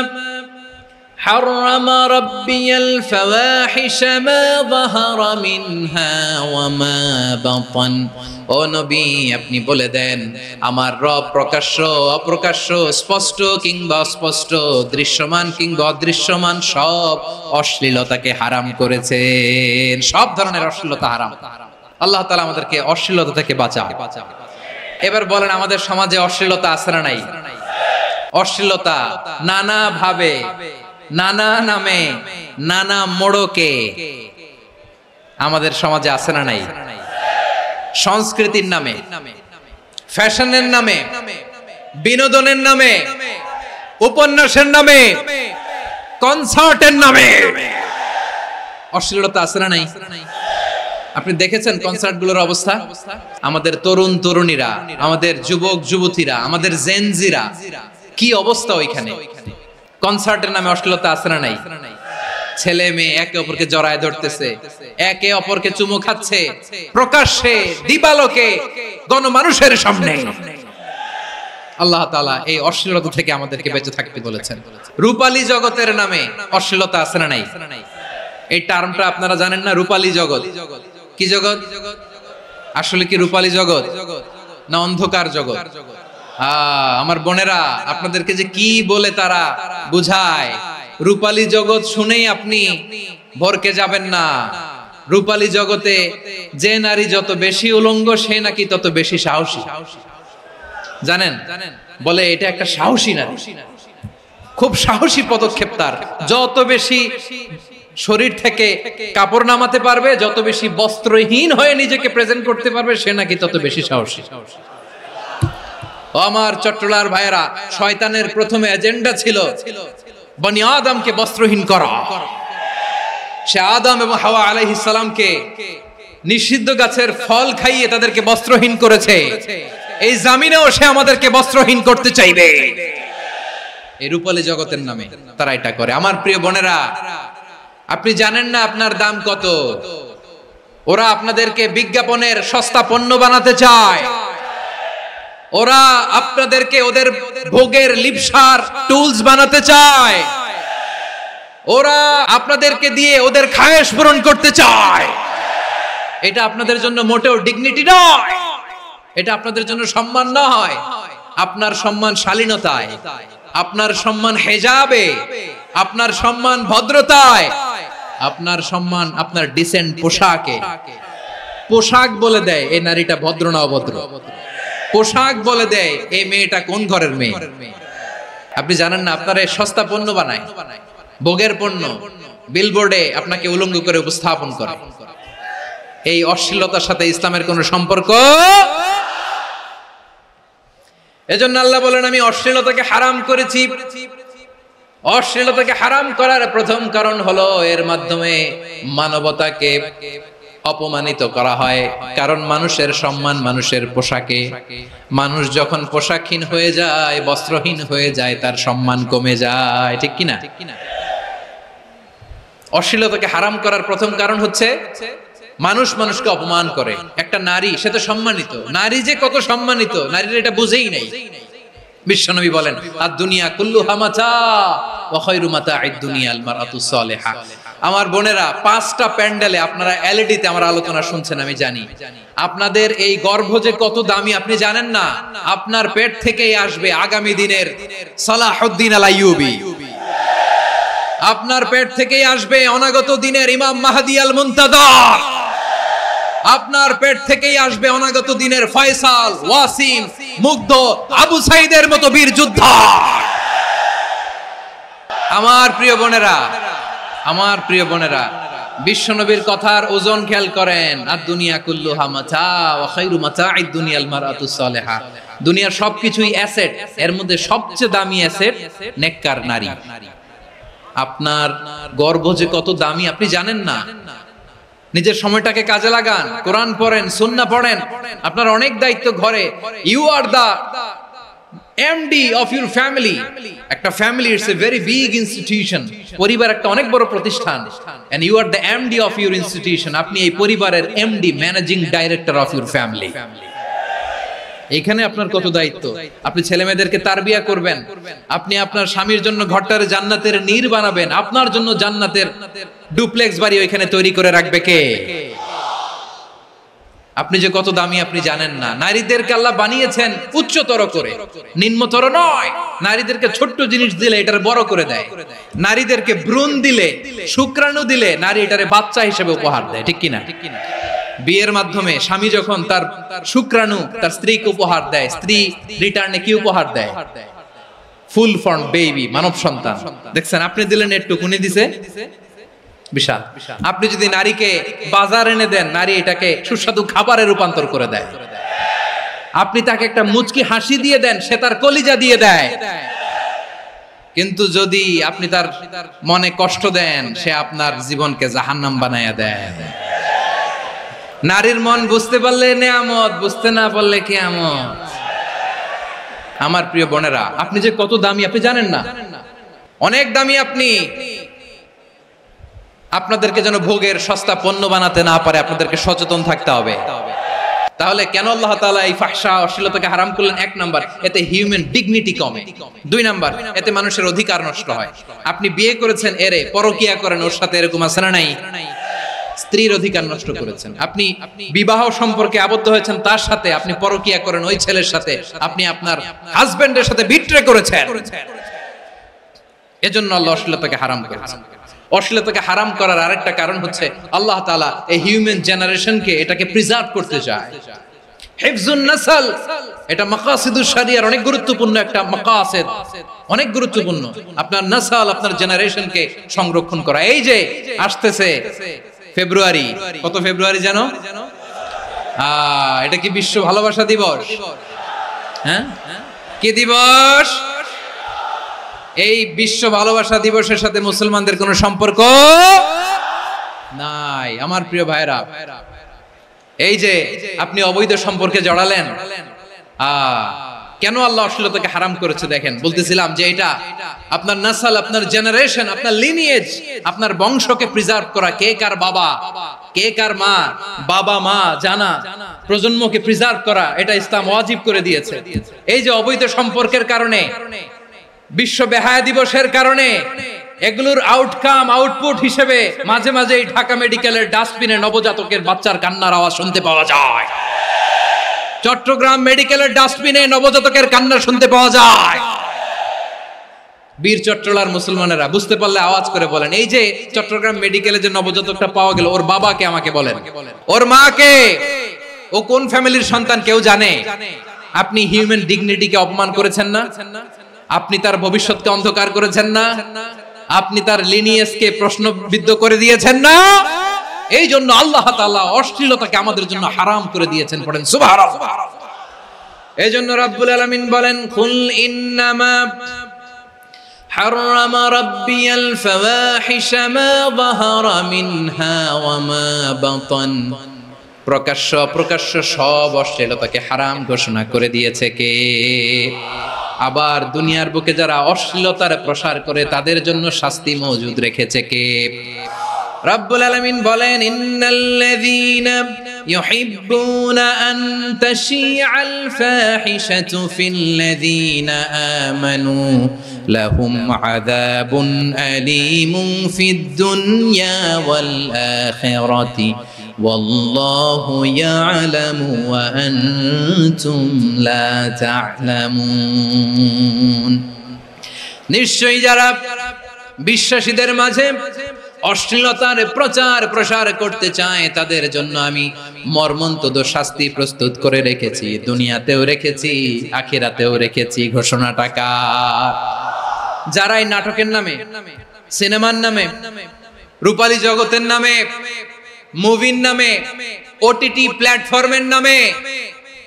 حرم ربي الفواحش ما ظهر منها وما بطن। ও নবী, আপনি বলে দেন, আমার রব প্রকাশ্য, অপ্রকাশ্য, স্পষ্ট কিংবা অস্পষ্ট, দৃশ্যমান কিংবা অদৃশ্যমান সব অশ্লীলতাকে হারাম করেছেন। সব ধরনের অশ্লীলতা হারাম। আল্লাহ তাআলা আমাদেরকে অশ্লীলতা থেকে বাঁচান। এবার বলেন, আমাদের সমাজে অশ্লীলতা আছে না নাই? অশ্লীলতা নানা ভাবে, নানা নামে, নানা মোড়কে আমাদের সমাজে আছে না নাই? সংস্কৃতির নামে, ফ্যাশনের নামে, বিনোদনের নামে, উপন্যাসের নামে, কনসার্টের নামে অশ্লীলতা আছে না নাই? আপনি দেখেছেন কনসার্টগুলোর অবস্থা? আমাদের তরুণ তরুণীরা, আমাদের যুবক যুবতীরা, আমাদের জেনজিরা, কি অবস্থা ওইখানে? কনসার্টের নামে অশ্লীলতা আছে না নাই? ছেলে মেয়ে একে অপরকে জড়ায় ধরতেছে, একে অপরকে চুমু খাচ্ছে, প্রকাশ্যে, দিবালোকে, গণমানুষের সামনে। আল্লাহ তাআলা এই অশ্লীলতা থেকে আমাদেরকে বেঁচে থাকতে বলেছেন। রূপালী জগতের নামে অশ্লীলতা আছে না নাই? এই টার্মটা আপনারা জানেন না? রূপালী জগৎ কি জগৎ? আসলে কি রূপালী জগৎ না অন্ধকার জগৎ? আমার বোনেরা, আপনাদেরকে যে কি বলে তারা বুঝায়, রূপালী জগৎ শুনেই আপনি ভরকে যাবেন না। রূপালী জগতে যে নারী যত বেশি উলঙ্গ, সে নাকি তত বেশি সাহসী। জানেন? বলে এটা একটা সাহসী নারী, খুব সাহসী পদক্ষেপ তার। যত বেশি শরীর থেকে কাপড় নামাতে পারবে, যত বেশি বস্ত্রহীন হয়ে নিজেকে প্রেজেন্ট করতে পারবে, সে নাকি তত বেশি সাহসী। আমার চট্টলার ভাইয়েরা, শয়তানের প্রথমে এজেন্ডা ছিল বনি আদমকে বস্ত্রহীন করা। সে আদম এবং হাওয়া আলাইহিস সালামকে নিষিদ্ধ গাছের ফল খাইয়ে তাদেরকে বস্ত্রহীন করেছে। এই জামিনেও সে আমাদেরকে বস্ত্রহীন করতে চাইবে। এই রূপালী জগতের নামে তারা এটা করে। আমার প্রিয় বোনেরা, আপনি জানেন না আপনার দাম কত? ওরা আপনাদেরকে বিজ্ঞাপনের সস্তা পণ্য বানাতে চায়। ওরা আপনাদেরকে ওদের ভোগের লিপসার টুলস বানাতে চায়। ওরা আপনাদেরকে দিয়ে ওদের খায়েশ পূরণ করতে চায়। এটা আপনাদের জন্য মোটেও ডিগনিটি নয়, এটা আপনাদের জন্য সম্মান নয়। আপনার সম্মান শালীনতায়, আপনার সম্মান হেজাবে, আপনার সম্মান ভদ্রতায়, আপনার সম্মান আপনার ডিসেন্ট পোশাকে। পোশাক বলে দেয় এই নারীটা ভদ্র না অভদ্র। পোশাক বলে দেয় এই মেয়েটা কোন ঘরের মেয়ে। আপনি জানেন না, আপনারা সস্তা পণ্য বানায়, ভোগের পণ্য, বিলবোর্ডে আপনাকে উলঙ্গ করে উপস্থাপন করে। এই অশ্লীলতার সাথে ইসলামের কোনো সম্পর্ক। এজন্য আল্লাহ বলেন, আমি অশ্লীলতাকে হারাম করেছি। অশ্লীলতাকে হারাম করার প্রথম কারণ হলো এর মাধ্যমে মানবতাকে অপমানিত করা হয়। কারণ মানুষের সম্মান মানুষের পোশাকে। মানুষ যখন পোশাকহীন হয়ে যায়, বস্ত্রহীন হয়ে যায়, তার সম্মান কমে যায়। ঠিক কিনা? অশ্লীলতাকে হারাম করার প্রথম কারণ হচ্ছে মানুষ মানুষকে অপমান করে। একটা নারী, সে তো সম্মানিত, নারী যে কত সম্মানিত নারীরা এটা বুঝেই নাই। বিশ্বনবী বলেন আদ-দুনিয়া কুল্লুহা মাতা ওয়া খায়রু মাতা'আদ দুনিয়া আল মারআতুস সালিহা। আমার বোনেরা, 5টা প্যান্ডেলে আপনারা এলইডিতে আমার আলোচনা শুনছেন, আমি জানি। আপনাদের এই গর্ভ যে কত দামি আপনি জানেন না। আপনার পেট থেকেই আসবে আগামী দিনের সালাহুদ্দিন আল আইয়ুবী। আপনার পেট থেকেই আসবে অনাগত দিনের ইমাম মাহদী আল মুনতাজার। আপনার পেট থেকেই আসবে অনাগত দিনের ফয়সাল, ওয়াসিম, মুগ্ধ, আবু সাইদের মতো বীর যোদ্ধা। আমার প্রিয় বোনেরা, আমার প্রিয় বোনেরা, বিশ্বনবীর কথার ওজন খেয়াল করেন। আদ-দুনিয়া কুল্লুহা মাতা ওয়া খায়রু মাতা'আদ দুনিয়াল মারআতুস সালিহা। দুনিয়ার সবকিছুই অ্যাসেট, এর মধ্যে সবচেয়ে দামি অ্যাসেট নেককার নারী। আপনার গর্ভ যে কত দামি আপনি জানেন না। নিজের সময়টাকে কাজে লাগান, কোরআন পড়েন, সুন্নাহ পড়েন। আপনার অনেক দায়িত্ব ঘরে। You are the MD of your family. একটা family it's a very big institution. পরিবার একটা অনেক বড় প্রতিষ্ঠান। And you are the MD of your institution. আপনি এই পরিবারের MD, managing director of your family. এখানে আপনার কত দায়িত্ব। আপনি ছেলে মেয়েদেরকে তারবিয়া করবেন, আপনি আপনার স্বামীর জন্য ঘরটার জান্নাতের নীর বানাবেন, আপনার জন্য জান্নাতের ডুপ্লেক্স বাড়ি ওইখানে তৈরি করে রাখবে কে? আপনি যে কত দামি আপনি জানেন না। নারীদেরকে আল্লাহ বানিয়েছেন উচ্চতর করে, নিম্নতর নয়। নারীদেরকে ছোট্ট জিনিস দিলে এটারে বড় করে দেয়। নারীদেরকে ভ্রূণ দিলে, শুক্রাণু দিলে নারী এটারে বাচ্চা হিসেবে উপহার দেয়, ঠিক কিনা? বিয়ের মাধ্যমে স্বামী যখন তার শুক্রাণু তার স্ত্রীকে উপহার দেয়, স্ত্রী রিটার্নে কি উপহার দেয়? ফুল ফর্ম বেবি, মানব সন্তান। দেখছেন, আপনি দিলেন একটু, উনি দিছে বিশাল। আপনি যদি নারীকে বাজার এনে দেন, নারী এটাকে সুস্বাদু খাবারে রূপান্তর করে দেয়। আপনি তাকে একটা মুচকি হাসি দিয়ে দেন, সে তার কলিজা দিয়ে দেয়। কিন্তু যদি আপনি তার মনে কষ্ট দেন, সে আপনার জীবনকে জাহান্নাম বানায়া দেয়। নারীর মন বুঝতে পারলে নেয়ামত, বুঝতে না পারলে কিয়ামত। আমার প্রিয় বোনেরা, আপনি যে কত দামি আপনি জানেন না। অনেক দামি আপনি। আপনাদেরকে যেন ভোগের সস্তা পণ্য বানাতে না পারে, আপনাদেরকে সচেতন থাকতে হবে। তাহলে কেন আল্লাহ তাআলা এই ফাহশা, অশ্লীলতাকে হারাম করলেন? 1 নাম্বার, এতে হিউম্যান ডিগনিটি কমে। 2 নাম্বার, এতে মানুষের অধিকার নষ্ট হয়। আপনি বিয়ে করেছেন, এরে পরকিয়া করেন, ওর সাথে এরকম আছে না নাই? স্ত্রীর অধিকার নষ্ট করেছেন। আপনি বিবাহ সম্পর্কে আবদ্ধ হয়েছেন তার সাথে, আপনি পরকিয়া করেন ওই ছেলের সাথে, আপনি আপনার হাজবেন্ডের সাথে বিট্রে করেছেন। এজন্য আল্লাহ অশ্লীলতাকে হারাম করেছেন। অশ্লীলতাকে হারাম করার আরেকটা কারণ হচ্ছে আল্লাহ তাআলা এই হিউম্যান জেনারেশনকে এটাকে প্রিজার্ভ করতে চায়। হিফজুন নাসল, এটা মাকাসিদুশ শরিয়ার অনেক গুরুত্বপূর্ণ একটা মাকাসিদ, অনেক গুরুত্বপূর্ণ। আপনার নাসল, আপনার জেনারেশনকে সংরক্ষণ করা। এই যে আসতেছে ফেব্রুয়ারি, কত ফেব্রুয়ারি জানো? এটা কি বিশ্ব ভালোবাসা দিবস? হ্যাঁ, কি দিবস? এই বিশ্ব ভালোবাসা দিবসের সাথে মুসলমানদের কোনো সম্পর্ক নাই। আমার প্রিয় ভাইরা, এই যে আপনি অবৈধ সম্পর্কে জড়ালেন, কেন আল্লাহ অশ্লীলতাকে হারাম করেছে দেখেন। বলতেছিলাম যে এটা আপনার নাসল, আপনার জেনারেশন, আপনার লিনিয়েজ, আপনার বংশকে প্রিজার্ভ করা। কে কার বাবা, কে কার মা, বাবা মা জানা, প্রজন্মকে প্রিজার্ভ করা, এটা ইসলাম ওয়াজিব করে দিয়েছে। এই যে অবৈধ সম্পর্কের কারণে, বিশ্ব বেহায়া দিবসের কারণে, এগুলোর আউটকাম, আউটপুট হিসেবে মাঝে মাঝে ঢাকা মেডিকেলের ডাস্টবিনে নবজাতকের বাচ্চার কান্নার আওয়াজ শুনতে পাওয়া যায়। চট্টগ্রাম মেডিকেলের ডাস্টবিনে নবজাতকের কান্না শুনতে পাওয়া যায়। বীর চট্টলার মুসলমানেরা বুঝতে পারলে আওয়াজ করে বলেন, এই যে চট্টগ্রাম মেডিকেলে যে নবজাতকটা পাওয়া গেল, ওর বাবাকে আমাকে বলেন, ওর মাকে, ও কোন ফ্যামিলির সন্তান কেউ জানে? আপনি হিউম্যান ডিগনিটিকে অপমান করেছেন না? আপনি তার ভবিষ্যৎকে অন্ধকার করেছেন না? আপনি তার লিনিয়েজকে প্রশ্নবিদ্ধ করে দিয়েছেন না? এই জন্য আল্লাহ তাআলা অশ্লীলতাকে আমাদের জন্য হারাম করে দিয়েছেন। পড়েন সুবহানাল্লাহ। এই জন্য রাব্বুল আলামিন বলেন, কুল ইন্নামা হারামা রাব্বিয়াল ফাওয়াহিশা মা যাহারা মিনহা ওয়া মা বাতান। প্রকাশ্য অপ্রকাশ্য সব অশ্লীলতাকে হারাম ঘোষণা করে দিয়েছে কে? আবার দুনিয়ার বুকে যারা অশ্লীলতার প্রসার করে তাদের জন্য শাস্তি মজুদ রেখেছে কে? রব্বুল আলামিন বলেন ইন্নাল্লাযীনা ইউহিব্বুনা আন তাশিআল ফাহিশাতু ফিল্লাযীনা আমানু লাহুম আযাবুন আলীমুন ফিদ দুনিয়া ওয়াল আখিরাতি ওয়াল্লাহু ইয়ালামু ওয়া আনতুম লা তা'লামুন। নিশ্চয়ই যারা বিশ্বাসীদের মাঝে অশ্লীলতার প্রচার প্রসার করতে চায় তাদের জন্য আমি মর্মন্তুদ শাস্তি প্রস্তুত করে রেখেছি, দুনিয়াতেও রেখেছি, আখিরাতেও রেখেছি। ঘোষণাটা কার? যারা এই নাটকের নামে, সিনেমার নামে, রূপালী জগতের নামে, মুভির নামে, ওটিটি প্ল্যাটফর্মের নামে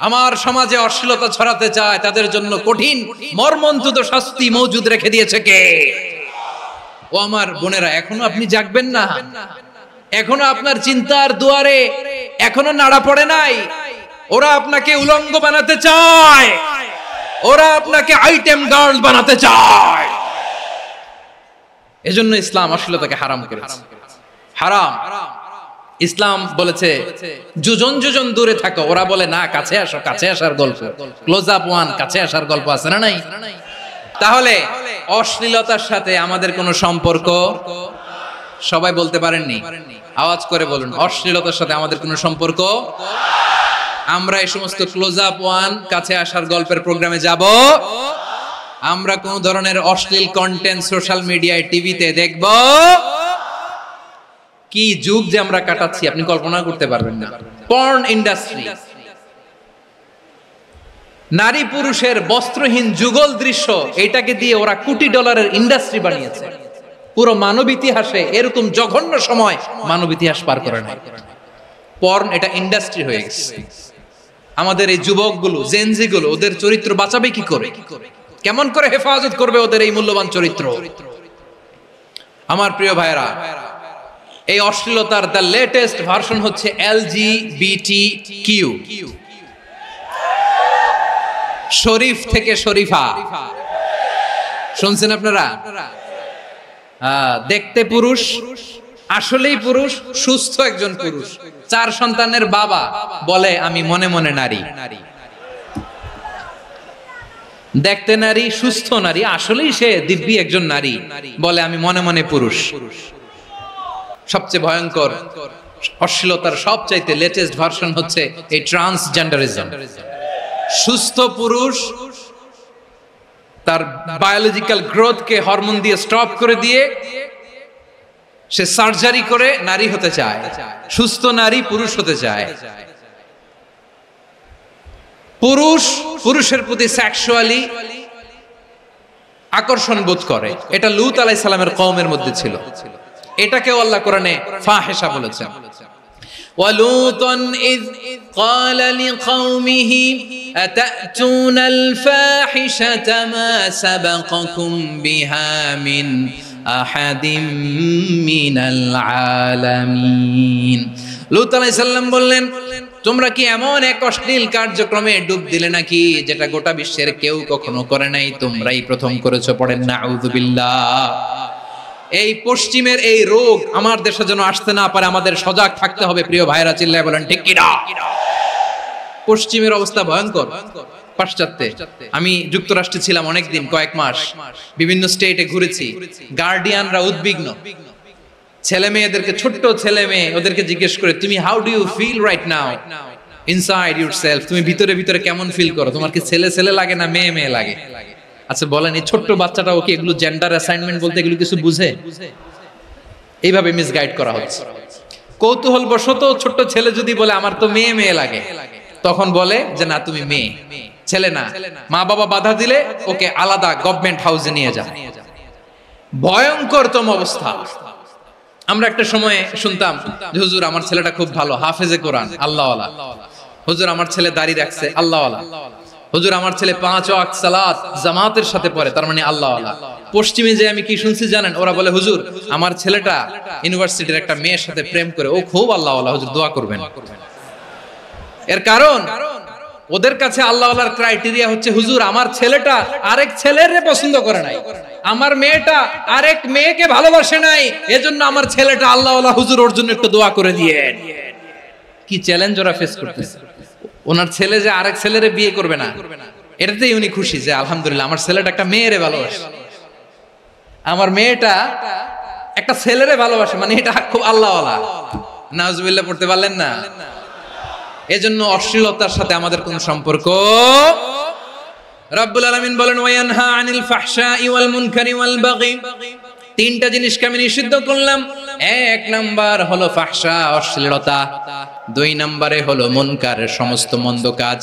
আমার সমাজে অশ্লীলতা ছড়াতে চায় তাদের জন্য কঠিন মর্মন্তুদ শাস্তি মজুদ রেখে দিয়েছে কে? ও আমার বোনেরা, এখনো আপনি জাগবেন না? এখনো আপনার চিন্তার দুয়ারে এখনো নাড়া পড়ে নাই? ওরা আপনাকে উলঙ্গ বানাতে চায়, ওরা আপনাকে আইটেম গার্ল বানাতে চায়। এজন্য ইসলাম অশ্লীলতাকে হারাম করেছে। হারাম। ইসলাম বলেছে যোজন যোজন দূরে থাকো, ওরা বলে না কাছে আসো, কাছে আসার গল্প, ক্লোজ আপ ওয়ান, কাছে আসার গল্প আছে না নাই? তাহলে অশ্লীলতার সাথে আমাদের কোনো সম্পর্ক? সবাই বলতে পারেননি, আওয়াজ করে বলুন, অশ্লীলতার সাথে আমাদের কোনো সম্পর্ক? আমরা এই সমস্ত ক্লোজ আপ ওয়ান, কাছে আসার গল্পের প্রোগ্রামে যাব? আমরা কোন ধরনের অশ্লীল কন্টেন্ট সোশ্যাল মিডিয়ায়, টিভিতে দেখব? কি যুগ যে আমরা কাটাচ্ছি আপনি কল্পনা করতে পারবেন না। পর্ন ইন্ডাস্ট্রি, নারী পুরুষের বস্ত্রহীন যুগল দৃশ্য, এটাকে দিয়ে ওরা কোটি ডলারের ইন্ডাস্ট্রি বানিয়েছে। পুরো মানব ইতিহাসে এরকম জঘন্য সময় মানব ইতিহাস পার করে নাই। পর্ন এটা ইন্ডাস্ট্রি হয়ে গেছে। আমাদের এই যুবকগুলো, জেনজি গুলো, ওদের চরিত্র বাঁচাবে কি করে? কেমন করে হেফাজত করবে ওদের এই মূল্যবান চরিত্র? আমার প্রিয় ভাইরা, এই অশ্লীলতার দ্য লেটেস্ট ভার্সন হচ্ছে LGBTQ, শরীফ থেকে শরীফা। শুনছেন আপনারা? দেখতে পুরুষ, আসলেই পুরুষ, সুস্থ একজন পুরুষ, 4 সন্তানের বাবা, বলে আমি মনে মনে নারী। দেখতে নারী, সুস্থ নারী, আসলেই সে দিব্যি একজন নারী, বলে আমি মনে মনে পুরুষ। সবচেয়ে ভয়ঙ্কর অশ্লীলতার সবচাইতে লেটেস্ট ভার্সন হচ্ছে এই ট্রান্সজেন্ডারিজম। সুস্থ পুরুষ তার বায়োলজিক্যাল গ্রোথকে হরমোন দিয়ে স্টপ করে দিয়ে সে সার্জারি করে নারী হতে চায়। সুস্থ নারী পুরুষ হতে চায়। পুরুষ পুরুষের প্রতি সেক্সুয়ালি আকর্ষণ বোধ করে। এটা লূত আলাইহিস সালামের কওমের মধ্যে ছিল। এটাকেও আল্লাহ কোরআনে ফাহিশা বলেছেন। ওয়ালুতান ইয ক্বালা লিকাওমিহি আতাতুনাল ফাহিশাতা মা সাবাকাকুম বিহা মিন আহাদিম মিনাল আলামিন। লূত আলাইহিস সালাম বললেন, তোমরা কি এমন এক অশ্লীল কার্যক্রমে ডুব দিলে নাকি যেটা গোটা বিশ্বের কেউ কখনো করে নাই, তোমরাই প্রথম করেছো? পড়েন নাউযুবিল্লাহ। এই পশ্চিমের এই রোগ আমার দেশে যেন আসতে না পারে, আমাদের সজাগ থাকতে হবে। প্রিয় ভাইরা চিল্লায় বলেন ঠিক কিনা? পশ্চিমের অবস্থা ভয়ঙ্কর। পাশ্চাত্যে, আমি যুক্তরাষ্ট্রে ছিলাম অনেকদিন, কয়েক মাস, বিভিন্ন স্টেটে ঘুরেছি। গার্ডিয়ানরা উদ্বিগ্ন, ছেলে মেয়েদেরকে, ছোট্ট ছেলে মেয়ে, ওদেরকে জিজ্ঞেস করে, তুমি how do you feel right now inside yourself? তুমি ভিতরে ভিতরে কেমন ফিল করো? তোমার কি ছেলে ছেলে লাগে না মেয়ে মেয়ে লাগে? আচ্ছা বলেন, এই ছোট্ট বাচ্চাটা ওকে এগুলো জেন্ডার অ্যাসাইনমেন্ট বলতে এগুলো কিছু বুঝে? এইভাবে মিসগাইড করা হচ্ছে। কৌতূহল বশত ছোট্ট ছেলে যদি বলে আমার তো মেয়ে মেয়ে লাগে, তখন বলে যে না তুমি মেয়ে, ছেলে না। মা বাবা বাধা দিলে ওকে আলাদা গভর্নমেন্ট হাউসে নিয়ে যায়। ভয়ঙ্করতম অবস্থা। আমরা একটা সময় শুনতাম যে হুজুর আমার ছেলেটা খুব ভালো, হাফেজে কোরআন, আল্লাহওয়ালা। হুজুর আমার ছেলে দাড়ি রাখছে, আল্লাহওয়ালা। হুজুর আমার ছেলে 5 ওয়াক্ত সালাত জামাতের সাথে পড়ে, তার মানে আল্লাহওয়ালা। পশ্চিমে যে আমি কি শুনছি জানেন? ওরা বলে হুজুর আমার ছেলেটা ইউনিভার্সিটির একটা মেয়ের সাথে প্রেম করে, ও খুব আল্লাহওয়ালা, হুজুর দোয়া করবেন। এর কারণ ওদের কাছে আল্লাহওয়ালার ক্রাইটেরিয়া হচ্ছে হুজুর আমার ছেলেটা আরেক ছেলের পছন্দ করে নাই, আমার মেয়েটা আরেক মেয়েকে ভালোবাসে নাই, এজন্য আমার ছেলেটা আল্লাহওয়ালা, হুজুর ওর জন্য একটু দোয়া করে দিয়েন। কি চ্যালেঞ্জ ওরা ফেস করতেছে। ওনার ছেলে যে আরেক ছেলেরে বিয়ে করবে না, এটাতেই উনি খুশি যে আলহামদুলিল্লাহ আমার ছেলেটা একটা মেয়েরে ভালোবাসে, আমার মেয়েটা একটা ছেলেরে ভালোবাসে, মানে এটা খুব আল্লাহওয়ালা। নাউজুবিল্লাহ পড়তে পারলেন না? এজন্য অশ্লীলতার সাথে আমাদের কোনো সম্পর্ক। রব্বুল আলামিন বলেন ওয়ায়ানহা আনিল ফাহশাই ওয়াল মুনকারি ওয়াল বাগি, তিনটা জিনিসকে আমি নিষিদ্ধ করলাম। এক নাম্বার হলো ফাহশা, অশ্লীলতা। দুই নম্বরে হলো মুনকার, সমস্ত মন্দ কাজ।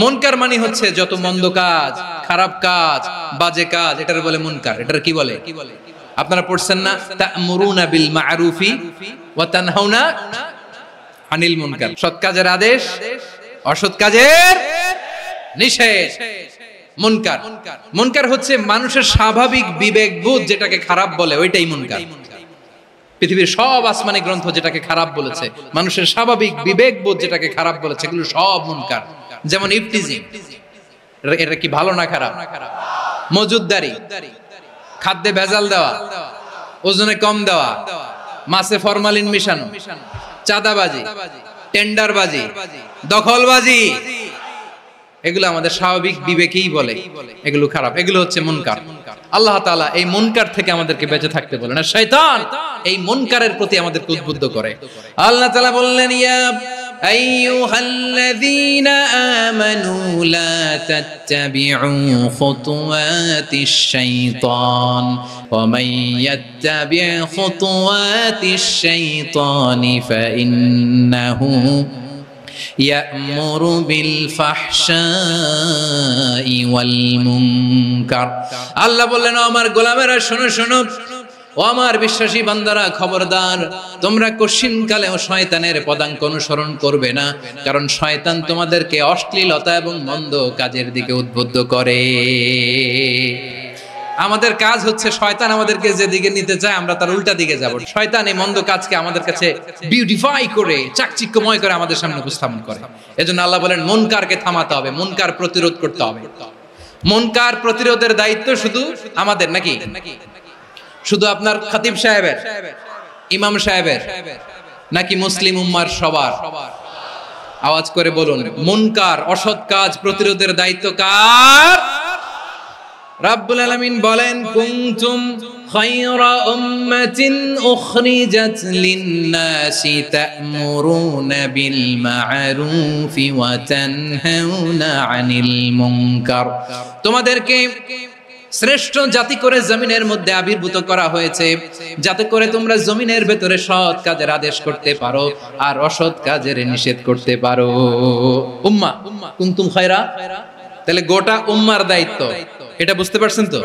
মুনকার মানে হচ্ছে যত মন্দ কাজ, খারাপ কাজ, বাজে কাজ, এটার বলে মুনকার। এটার কি বলে? আপনারা পড়ছেন না, তা'মুরুনা বিল মা'রুফি ওয়া তানহাউনা আনিল মুনকার। সৎ কাজের আদেশ, অসৎ কাজের নিষেধ। মুনকার, মুনকার হচ্ছে মানুষের স্বাভাবিক বিবেকবোধ যেটাকে খারাপ বলে, ওইটাই মুনকার। পৃথিবীর সব আসমানি গ্রন্থ যেটাকে খারাপ বলেছে, মানুষের স্বাভাবিক বিবেকবোধ যেটাকে খারাপ বলেছে, এগুলো সব মুনকার। যেমন ইফতিজিং, এটা কি ভালো না খারাপ? মজুদদারি, খাদ্যে ভেজাল দেওয়া, ওজনে কম দেওয়া, মাছে ফরমালিন মিশানো, চাঁদাবাজি, টেন্ডারবাজি, দখলবাজি, এগুলো আমাদের স্বাভাবিক বিবেকেই বলে এগুলো খারাপ, এগুলো হচ্ছে মুনকার। আল্লাহ তাআলা এই মুনকার থেকে আমাদেরকে বেঁচে থাকতে বলেন, আর শয়তান এই মুনকারের প্রতি আমাদেরকে উদ্বুদ্ধ করে। আল্লাহ তাআলা বললেন ইয়া আইয়ুহাল্লাযীনা আমানু লা তাত্তাবিউ খুতুওয়াতিশ শাইতান ওয়া মান ইয়াত্তাবি' খুতুওয়াতিশ শাইতানি ফাইন্নাহু ইয়া'মুরু বিল ফাহশাই ওয়াল মুনকার। আল্লাহ বললেন আমার গোলামেরা শোনো শোনো, ও আমার বিশ্বাসী বান্দারা খবরদার, তোমরা কশিনকালেও শয়তানের পদাঙ্ক অনুসরণ করবে না, কারণ শয়তান তোমাদেরকে অশ্লীলতা এবং মন্দ কাজের দিকে উদ্বুদ্ধ করে। আমাদের কাজ হচ্ছে শয়তান আমাদেরকে যেদিকে নিতে চায় আমরা তার উল্টা দিকে যাব। শয়তান এই মন্দ কাজকে আমাদের কাছে বিউটিফাই করে, চাকচিক্যময় করে আমাদের সামনে উপস্থাপন করে। এজন্য আল্লাহ বলেন মুনকারকে থামাতে হবে, মুনকার প্রতিরোধ করতে হবে। মুনকার প্রতিরোধের দায়িত্ব শুধু আমাদের নাকি? শুধু আপনার খতিব সাহেবের, ইমাম সাহেবের, নাকি মুসলিম উম্মার সবার? আওয়াজ করে বলুন, মুনকার অসৎ কাজ প্রতিরোধের দায়িত্ব কার? রাব্বুল আলামিন বলেন কুনতুম খায়রা উম্মাতিন উখরিজাত লিন-নাসি তা'মুরুনা বিল মা'রুফি ওয়া তানহাউনা আনিল মুনকার। তোমাদেরকে শ্রেষ্ঠ জাতি করে জমিনের মধ্যে আবির্ভূত করা হয়েছে, যাতে করে তোমরা জমিনের ভেতরে সৎ কাজের আদেশ করতে পারো আর অসৎ কাজের নিষেধ করতে পারো। উম্মাহ, কুনতুম খায়রা, তাহলে গোটা উম্মার দায়িত্ব, এটা বুঝতে পারছেন তো?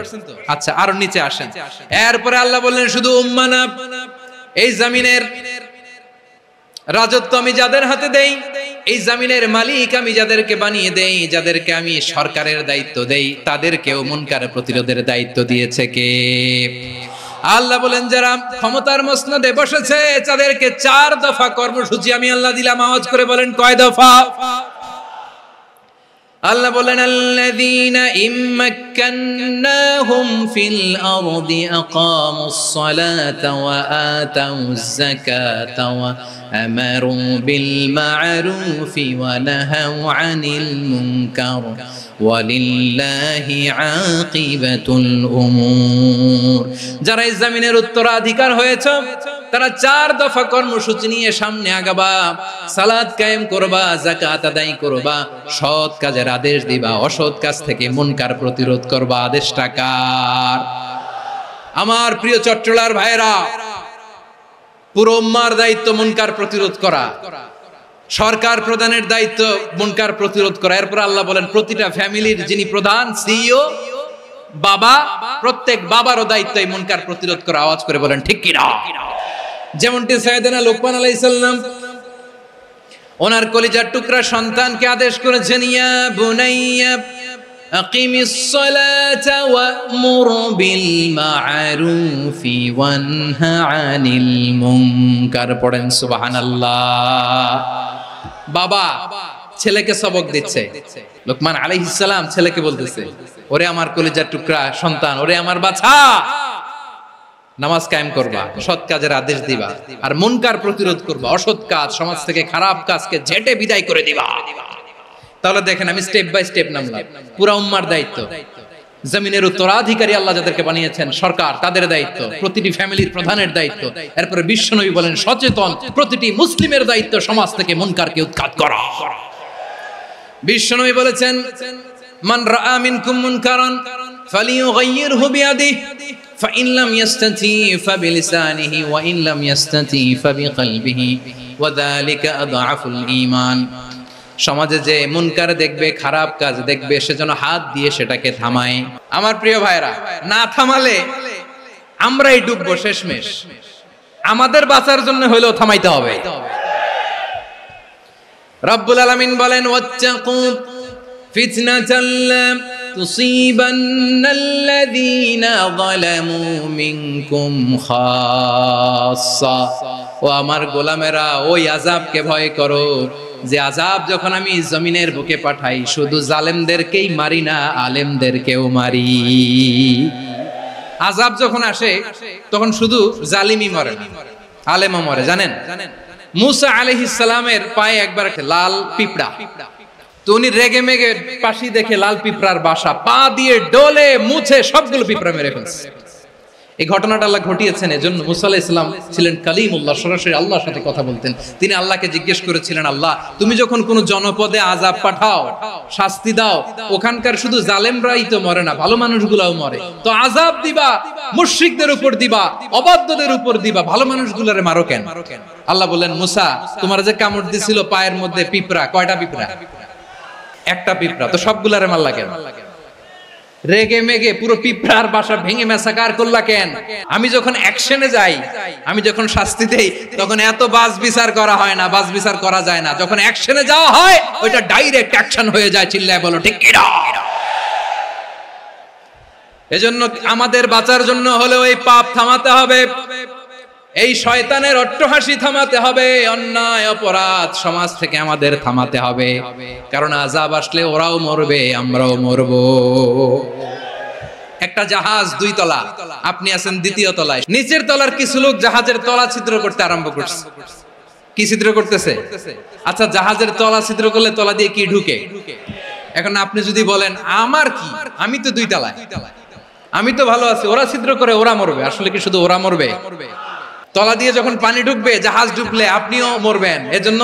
আচ্ছা, আরো নিচে আসেন। এরপরে আল্লাহ বললেন শুধু উম্মাহ না, এই জমিনের রাজত্ব আমি যাদের হাতে দেই, এই জমিনের মালিক আমি যাদেরকে বানিয়ে দেই, যাদেরকে আমি সরকারের দায়িত্ব দেই, তাদেরকেও মুনকার প্রতিরোধের দায়িত্ব দিয়েছে কে? আল্লাহ বলেন যারা ক্ষমতার মসনদে বসেছে তাদেরকে 4 দফা কর্মসূচি আমি আল্লাহ দিলাম। আওয়াজ করে বলেন কয় দফা? আল্লাহ বলেন আল্লাযীনা ইম্মাক্কান্নাহুম ফিল আরদি আকামুস সালাতা ওয়া আতাউয যাকাতা ওয়া আমারু বিল মা'রুফি ওয়া নাহাউ আনিল মুনকার ওয়ালিল্লাহি আকিবাতুল উমুর। যারা এই জমিনের উত্তরাধিকার হয়েছে তারা 4 দফা কর্মসূচি নিয়ে সামনে আগাবা। সালাত কায়েম করবা, যাকাত আদায় করবা, সৎ কাজের আদেশ দিবা, অসৎ কাজ থেকে মুনকার প্রতিরোধ করবা। আদেশটা কার? আমার প্রিয় চট্টলার ভাইরা, পুরো উম্মার দায়িত্ব মুনকার প্রতিরোধ করা, সরকার প্রধানের দায়িত্ব মুনকার প্রতিরোধ করা। এরপর আল্লাহ বলেন প্রতিটা ফ্যামিলির যিনি প্রধান সিইও বাবা, প্রত্যেক বাবারও দায়িত্ব এই মুনকার প্রতিরোধ করা। আওয়াজ করে বলেন ঠিক কি না? যেমনটি সাইয়েদনা লোকমান আলাইহিস সালাম ওনার কলিজার টুকরা সন্তানকে আদেশ করেছেন, ইয়া বুনাইয়া আকিমিস সালাতা ওয়া'মুর বিল মা'রুফি ওয়ানহা আনিল মুনকার। পড়েন সুবহানাল্লাহ। বাবা ছেলেকে সবক দিচ্ছে। লোকমান আলাইহিস সালাম ছেলেকে বলতেছে, ওরে আমার কলিজার টুকরা সন্তান, ওরে আমার বাছা, নামাজ কায়েম করবা, সৎ কাজের আদেশ দিবা, আর মুনকার প্রতিরোধ করবা, অসৎ কাজ, সমাজ থেকে খারাপ কাজকে ঝেঁটে বিদায় করে দিবা। তাহলে দেখেন, আমি স্টেপ বাই স্টেপ নামলাম। পুরা উম্মার দায়িত্ব, জমিনের উত্তরাধিকারী আল্লাহ যাদেরকে বানিয়েছেন সরকার, তাদের দায়িত্ব, প্রতিটি ফ্যামিলির প্রধানের দায়িত্ব, এরপরে বিশ্বনবী বলেন সচেতন প্রতিটি মুসলিমের দায়িত্ব সমাজ থেকে মুনকারকে উৎখাত করা। বিশ্বনবী বলেছেন, মান রাআ মিনকুম মুনকারান ফালিয়ুগাইয়িরহু বিয়াদিহি ফাইন লাম ইয়াস্তাতি ফাবিলিসানিহি ওয়া ইন লাম ইয়াস্তাতি ফাবিকলবিহি ওয়া যালিকা আযআফুল ঈমান। সমাজে যে মুনকার দেখবে, খারাপ কাজ দেখবে, সেজন্য হাত দিয়ে সেটাকে থামায়। আমার প্রিয় ভাইরা, না থামালে আমরাই ডুববো শেষমেশ। আমাদের বাঁচার জন্য হইলেও থামাইতে হবে। রব্বুল আলামিন বলেন, ওয়াত্তাকু ফিতনাতাল লা তুসিবান্নাল্লাযীনা যালামু মিনকুম খাসসা। ও আমার গোলামেরা, ওই আযাবকে ভয় করো যে আযাব যখন আমি জমিনের বুকে পাঠাই, শুধু জালেমদেরকেই মারি না, আলেমদেরকেও মারি। আযাব যখন আসে তখন শুধু জালিমই মরে না, আলেমও মরে। জানেন, মুসা আলাইহিস সালামের পায়ে একবার লাল পিঁপড়া, তো উনি রেগে মেগে পাশি দেখে লাল পিঁপড়ার বাসা, পা দিয়ে ডলে মুছে সবগুলো পিঁপড়া মেরে ফেলছে। এই ঘটনাটা আল্লাহ ঘটিয়েছেন এজন্য মুসা আলাইহিস সালাম ছিলেন কালিমুল্লাহ, সরাসরি আল্লাহর সাথে কথা বলতেন। তিনি আল্লাহকে জিজ্ঞেস করেছিলেন, আল্লাহ তুমি যখন কোন জনপদে আযাব পাঠাও, শাস্তি দাও, ওখানকার শুধু জালেমরাই তো মরে না, ভালো মানুষগুলোও মরে, তো আযাব দিবা মুশরিকদের উপর দিবা, অবাধ্যদের উপর দিবা, ভালো মানুষগুলোরে মারো কেন? আল্লাহ বললেন, মুসা তোমার যে কামড় দিছিল পায়ের মধ্যে পিঁপড়া, কয়টা পিঁপড়া? একটা পিঁপড়া, তো সবগুলারে মারলা কেন? রেগে মেগে পুরো পিঁপড়ার বাসা ভেঙে ম্যাসাকার করলা কেন? আমি যখন অ্যাকশনে যাই, আমি যখন শাস্তি দেই, তখন এত বাস বিচার করা হয় না, বাস বিচার করা যায় না। যখন অ্যাকশনে যাওয়া হয়, ওইটা ডাইরেক্ট অ্যাকশন হয়ে যায়। চিল্লায় বলো ঠিক কি না? এজন্য আমাদের বাঁচার জন্য হলে ওই পাপ থামাতে হবে, এই শয়তানের অট্টহাসি থামাতে হবে, অন্যায় অপরাধ সমাজ থেকে আমাদের থামাতে হবে। কারণ আযাব আসলে ওরাও মরবে, আমরাও মরব। একটা জাহাজ 2 তলা, আপনি আছেন 2য় তলায়, নিচের তলার কিছু লোক জাহাজের তলা ছিদ্র করতে আরম্ভ করছে। কি ছিদ্র করতেছে? আচ্ছা, জাহাজের তলা ছিদ্র করলে তলা দিয়ে কি ঢুকে? এখন আপনি যদি বলেন আমার কি, আমি তো 2 তলায়, আমি তো ভালো আছি, ওরা ছিদ্র করে ওরা মরবে। আসলে কি শুধু ওরা মরবে? তলা দিয়ে যখন পানি ঢুকবে, জাহাজ ঢুকলে আপনিও মরবেন। এজন্য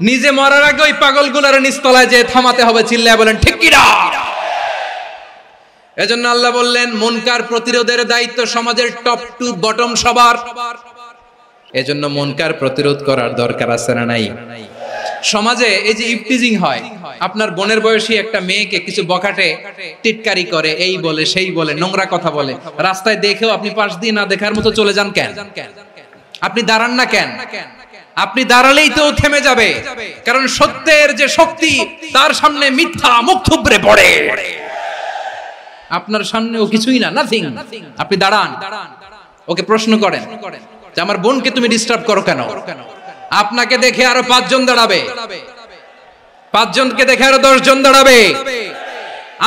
নিজে মরার আগে ওই পাগলগুলোর নিচতলায় যে থামাতে হবে। চিল্লায় বলেন ঠিক কি না? এজন্য আল্লাহ বললেন, মুনকার প্রতিরোধের দায়িত্ব সমাজের টপ টু বটম সবার। এজন্য মুনকার প্রতিরোধ করার দরকার আছে না নাই? সমাজে এই যে ইফটিজিং হয়, আপনার বোনের বয়সী একটা মেয়েকে কিছু বখাটে টিটকারি করে, এই বলে সেই বলে, নোংরা কথা বলে, রাস্তায় দেখেও আপনি পাশ দিয়ে না দেখার মতো চলে যান কেন? আপনি দাঁড়ান না কেন? আপনি দাঁড়ালেই তো থেমে যাবে, কারণ সত্যের যে শক্তি, তার সামনে মিথ্যা মুখ থুবড়ে পড়ে। আপনার সামনে ও কিছুই না, নাথিং। আপনি দাঁড়ান, ওকে প্রশ্ন করেন যে আমার বোনকে তুমি ডিস্টার্ব করো কেন? আপনাকে দেখে আরো 5 জন দাঁড়াবে, 5 জনকে দেখে আরো 10 জন দাঁড়াবে।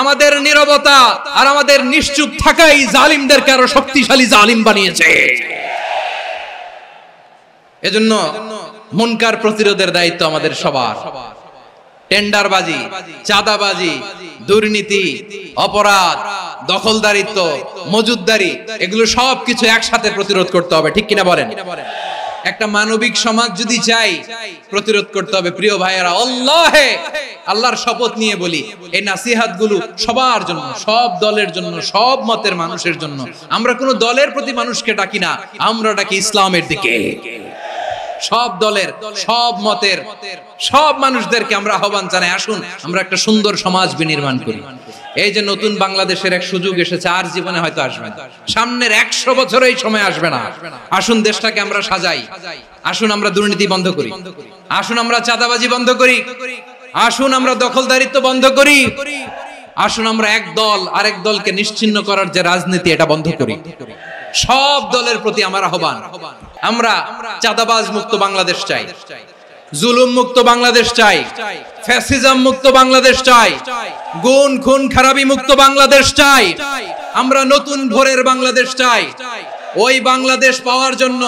আমাদের নীরবতা আর আমাদের নিশ্চুপ থাকাই জালিমদেরকে আরো শক্তিশালী জালিম বানিয়েছে। এজন্য মুনকার প্রতিরোধের দায়িত্ব আমাদের সবার। টেন্ডারবাজি, চাঁদাবাজি, দুর্নীতি, অপরাধ, দখলদারিত্ব, মজুদদারি, এগুলো সবকিছু একসাথে প্রতিরোধ করতে হবে। ঠিক কিনা বলেন? একটা মানবিক সমাজ যদি চাই, প্রতিরোধ করতে হবে। প্রিয় ভাইয়েরা, আল্লাহর শপথ নিয়ে বলি, এই নাসিহাত গুলো সবার জন্য, সব দলের জন্য, সব মতের মানুষের জন্য। আমরা কোন দলের প্রতি মানুষকে ডাকি না, আমরা ডাকি ইসলামের দিকে। সব দলের, সব মতের, সব মানুষদেরকে আমরা আহ্বান জানাই, আসুন আমরা একটা সুন্দর সমাজ বিনির্মাণ করি। এই যে নতুন বাংলাদেশের এক সুযোগ এসেছে, আর জীবনে হয়তো আসবে না, সামনের 100 বছর এই সময় আসবে না। আসুন দেশটাকে আমরা সাজাই, আসুন আমরা দুর্নীতি বন্ধ করি, আসুন আমরা চাঁদাবাজি বন্ধ করি, আসুন আমরা দখলদারিত্ব বন্ধ করি, আসুন আমরা এক দল আরেক দলকে নিশ্চিহ্ন করার যে রাজনীতি, এটা বন্ধ করি। সব দলের প্রতি আমার আহ্বান, আমরা চাঁদাবাজ মুক্ত বাংলাদেশ চাই, জুলুম মুক্ত বাংলাদেশ চাই, ফ্যাসিজম মুক্ত বাংলাদেশ চাই, গুণ খুন খারাপি মুক্ত বাংলাদেশ চাই, আমরা নতুন ভোরের বাংলাদেশ চাই। ওই বাংলাদেশ পাওয়ার জন্য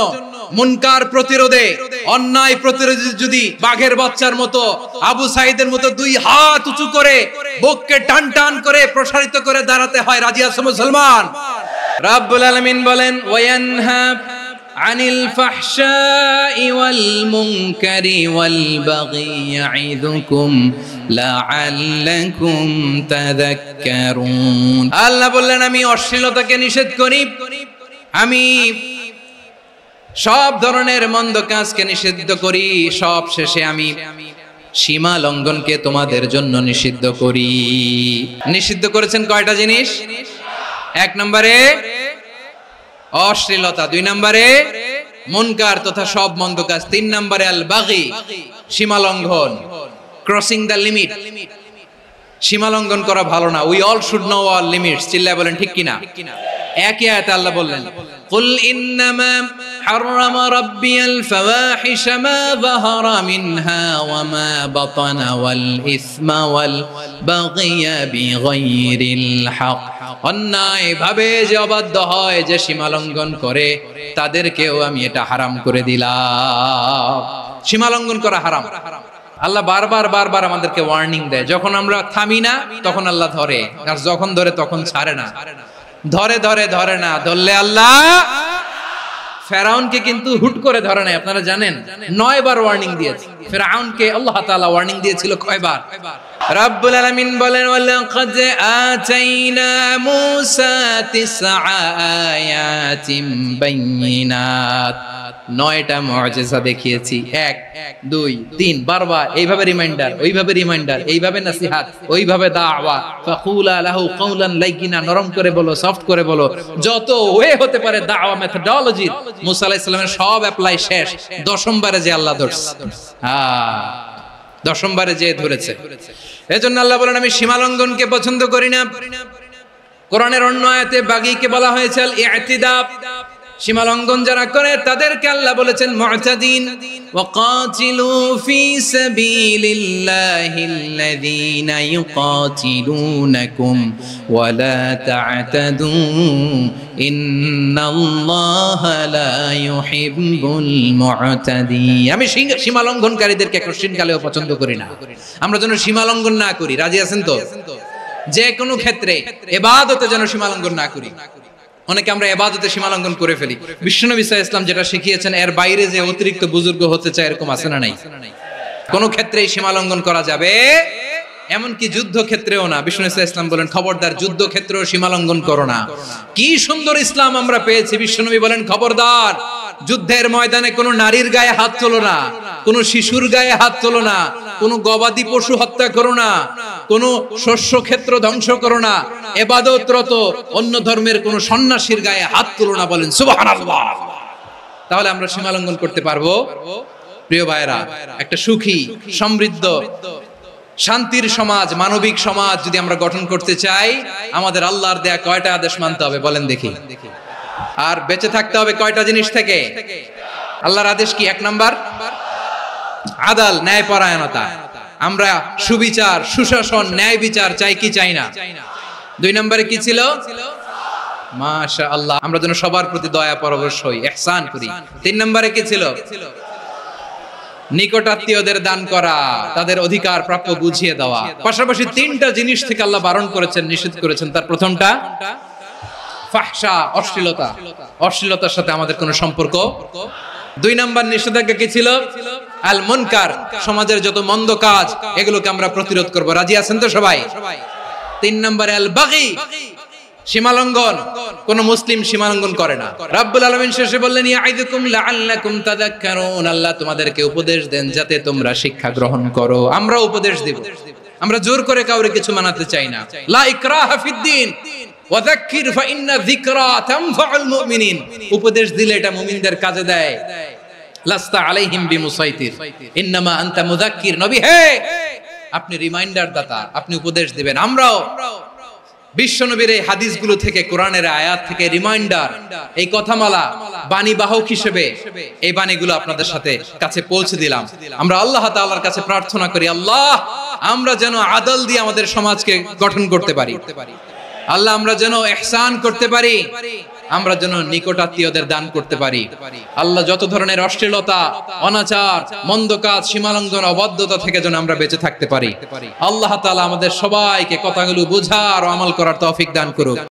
মুনকার প্রতিরোধে, অন্যায় প্রতিরোধে যদি বাঘের বাচ্চার মতো, আবু সাইদের মতো দুই হাত উঁচু করে বুককে টান টান করে প্রসারিত করে দাঁড়াতে হয়, রাজি আছো মুসলমান? রাব্বুল আলামিন বলেন ওয়ায়ানহা আনিল ফাহশাই ওয়াল মুনকারি ওয়াল বাগি ইয়াইযুকুম লাআল্লাকুম তাযাক্কারুন। আল্লাহ বললেন আমি অশ্লীলতাকে নিষেধ করি, আমি সব ধরনের মন্দ কাজকে নিষিদ্ধ করি, সব শেষে আমি সীমা লঙ্ঘনকে তোমাদের জন্য নিষিদ্ধ করি। নিষিদ্ধ করেছেন কয়টা জিনিস? এক নম্বরে অশ্লীলতা, দুই নম্বরে মুনকার তথা সব মন্দ কাজ, তিন নম্বরে আল বাগি সীমা লঙ্ঘন, ক্রসিং দ্য লিমিট। সীমা লঙ্ঘন করা ভালো না। We all should know our limits. চিল্লায় বলেন ঠিক কিনা? একই আয়াতে আল্লাহ বললেন কুল ইন্নামা হাররামা রাব্বিয়াল ফাওয়াহিশা মা যাহারা মিনহা ওয়া মা বাতানা ওয়াল ইসমা ওয়াল বাগিয়া বিগাইরিল হক। অন্যায় ভাবে যে অবাধ্য হয়, যে সীমা লঙ্ঘন করে, তাদেরকেও আমি এটা হারাম করে দিলাম। সীমা লঙ্ঘন করা হারাম। আল্লাহ বারবার বারবার আমাদেরকে ওয়ার্নিং দেয়। যখন আমরা থামি না তখন আল্লাহ ধরে, আর যখন ধরে তখন ছাড়ে না। ধরে ধরে ধরে না, ধরলে আল্লাহ ফেরাউনকে কিন্তু হুট করে ধরে নাই। আপনারা জানেন 9 বার ওয়ার্নিং দিয়েছে ফেরাউনকে। আল্লাহ তাআলা ওয়ার্নিং দিয়েছিল কয়বার? রাব্বুল আলামিন বলেন ওয়ালাকাদ আতাইনা মূসা 9 আয়াতিন বাইয়িনাত। 9টা মুআজিজা দেখিয়েছি, 1 2 3 বারবার এইভাবে রিমাইন্ডার, ওইভাবে রিমাইন্ডার, এইভাবে নসিহত, ওইভাবে দাওয়া। ফাকুলা লাহু কাওলান লাইয়িনা, নরম করে বলো, সফট করে বলো, যত ওয়ে হতে পারে দাওয়া মেথডোলজি। মুসা আলাইহিস সালামের সব অ্যাপ্লাই শেষ। 10ম বারে যে আল্লাহ ধরছে, 10ম বারে যে ধরেছে। এজন্য আল্লাহ বলেন আমি সীমা লঙ্ঘনকে পছন্দ করি না। কোরআনের অন্য আয়াতে বাগীকে বলা হয়েছে আল ইতিদা। সীমা লঙ্ঘন যারা করে তাদেরকে আল্লাহ বলেছেন মুতাদিন। ওয়াকাতিলু ফি সাবিলিল্লাহিল্লাযীনা ইউকাতিলুনাকুম ওয়া লা তা'তাদু ইন্নাল্লাহা লা ইউহিব্বুল মুতাদিন। আমি সীমা লঙ্ঘনকারীদেরকে কোশ্চিনকালেও পছন্দ করি না। আমরা যেন সীমা লঙ্ঘন না করি। রাজি আছেন তো? যে কোনো ক্ষেত্রে ইবাদতে যেন সীমা লঙ্ঘন না করি। অনেকে আমরা ইবাদতে সীমা লঙ্ঘন করে ফেলি। বিশ্বনবী সাল্লাল্লাহু আলাইহি ওয়াসাল্লাম যেটা শিখিয়েছেন এর বাইরে যে অতিরিক্ত বুজুর্গ হতে চায়, এরকম আছে না নাই? কোন ক্ষেত্রেই সীমা লঙ্ঘন করা যাবে, এমনকি যুদ্ধ ক্ষেত্রেও না। বিশ্বনবী সাল্লাল্লাহু আলাইহি ওয়াসাল্লাম বলেন খবরদার যুদ্ধ ক্ষেত্রেও সীমা লঙ্ঘন করো না। কি সুন্দর ইসলাম আমরা পেয়েছি। বিশ্বনবী বলেন খবরদার যুদ্ধের ময়দানে কোনো নারীর গায়ে হাত তোলো না, কোনো শিশুর গায়ে হাত তোলো না, কোনো গবাদি পশু হত্যা করো না, কোনো শস্য ক্ষেত্র ধ্বংস করো না, ইবাদতরত অন্য ধর্মের কোনো সন্ন্যাসীর গায়ে হাত তোলো না। বলেন সুবহানাল্লাহ। তাহলে আমরা সীমা লঙ্ঘন করতে পারবো? প্রিয় ভাইরা, একটা সুখী, সমৃদ্ধ, শান্তির সমাজ, মানবিক সমাজ যদি আমরা গঠন করতে চাই, আমাদের আল্লাহর দেয়া কয়টা আদেশ মানতে হবে বলেন দেখি? আর বেঁচে থাকতে হবে কয়টা জিনিস থেকে? আল্লাহর আদেশ কি? 1 নাম্বার আদাল, ন্যায়পরায়ণতা। আমরা সুবিচার, সুশাসন, ন্যায় বিচার চাই কি চাই না? 2 নম্বরে কি ছিল? মাশাআল্লাহ, আমরা যেন সবার প্রতি দয়া পরবশ হই, ইহসান করি। 3 নম্বরে কি ছিল? নিকটাত্মীয়দের দান করা, তাদের অধিকার প্রাপ্য বুঝিয়ে দেওয়া। পাশাপাশি 3টা জিনিস থেকে আল্লাহ বারণ করেছেন, নিষেধ করেছেন। তার প্রথমটা ফাহশা, অশ্লীলতা। অশ্লীলতার সাথে আমাদের কোনো সম্পর্ক। 2 নাম্বার নিষেধাজ্ঞা কি ছিল? আল মুনকার, সমাজের যত মন্দ কাজ এগুলোকে আমরা প্রতিরোধ করব। রাজি আছেন তো সবাই? 3 নম্বরে আল বাগী, সীমালঙ্ঘন। কোন মুসলিম সীমালঙ্ঘন করে না। রাব্বুল আলামিন শেষে বললেন ইয়াইদুকুম লাআল্লাকুম তাযাক্কারুন। আল্লাহ তোমাদেরকে উপদেশ দেন যাতে তোমরা শিক্ষা গ্রহণ করো। আমরা উপদেশ দেব, আমরা জোর করে কাউরে কিছু মানাতে চাই না। লা ইকরাহা ফিদ্দিন ওয়াযাক্কির ফাইন্না যিকরা তানফাউল মুমিনিন। উপদেশ দিলে এটা মুমিনদের কাজে দেয়। লাস্তা আলাইহিম বিমুসাইতির ইন্নামা আনতা মুযাক্কির। নবী হে, আপনি রিমাইন্ডার দাতা, আপনি উপদেশ দিবেন। আমরাও বিশ্বনবীর এই হাদিসগুলো থেকে, কোরআনের আয়াত থেকে রিমাইন্ডার, এই কথামালা বাণী বাহক হিসেবে এই বাণীগুলো আপনাদের সাথে কাছে পৌঁছে দিলাম। আমরা আল্লাহ তাআলার কাছে প্রার্থনা করি, আল্লাহ আমরা যেন আদল দিয়ে আমাদের সমাজকে গঠন করতে পারি। আল্লাহ আমরা যেন ইহসান করতে পারি, আমরা যেন নিকটাত্মীয়দের দান করতে পারি। আল্লাহ যত ধরনের অশ্লীলতা, অনাচার, মন্দ কাজ, সীমালঙ্ঘন, অবাধ্যতা থেকে যেন আমরা বেঁচে থাকতে পারি। আল্লাহ তাআলা আমাদের সবাইকে কথাগুলো বোঝার ও আমল করার তৌফিক দান করুক।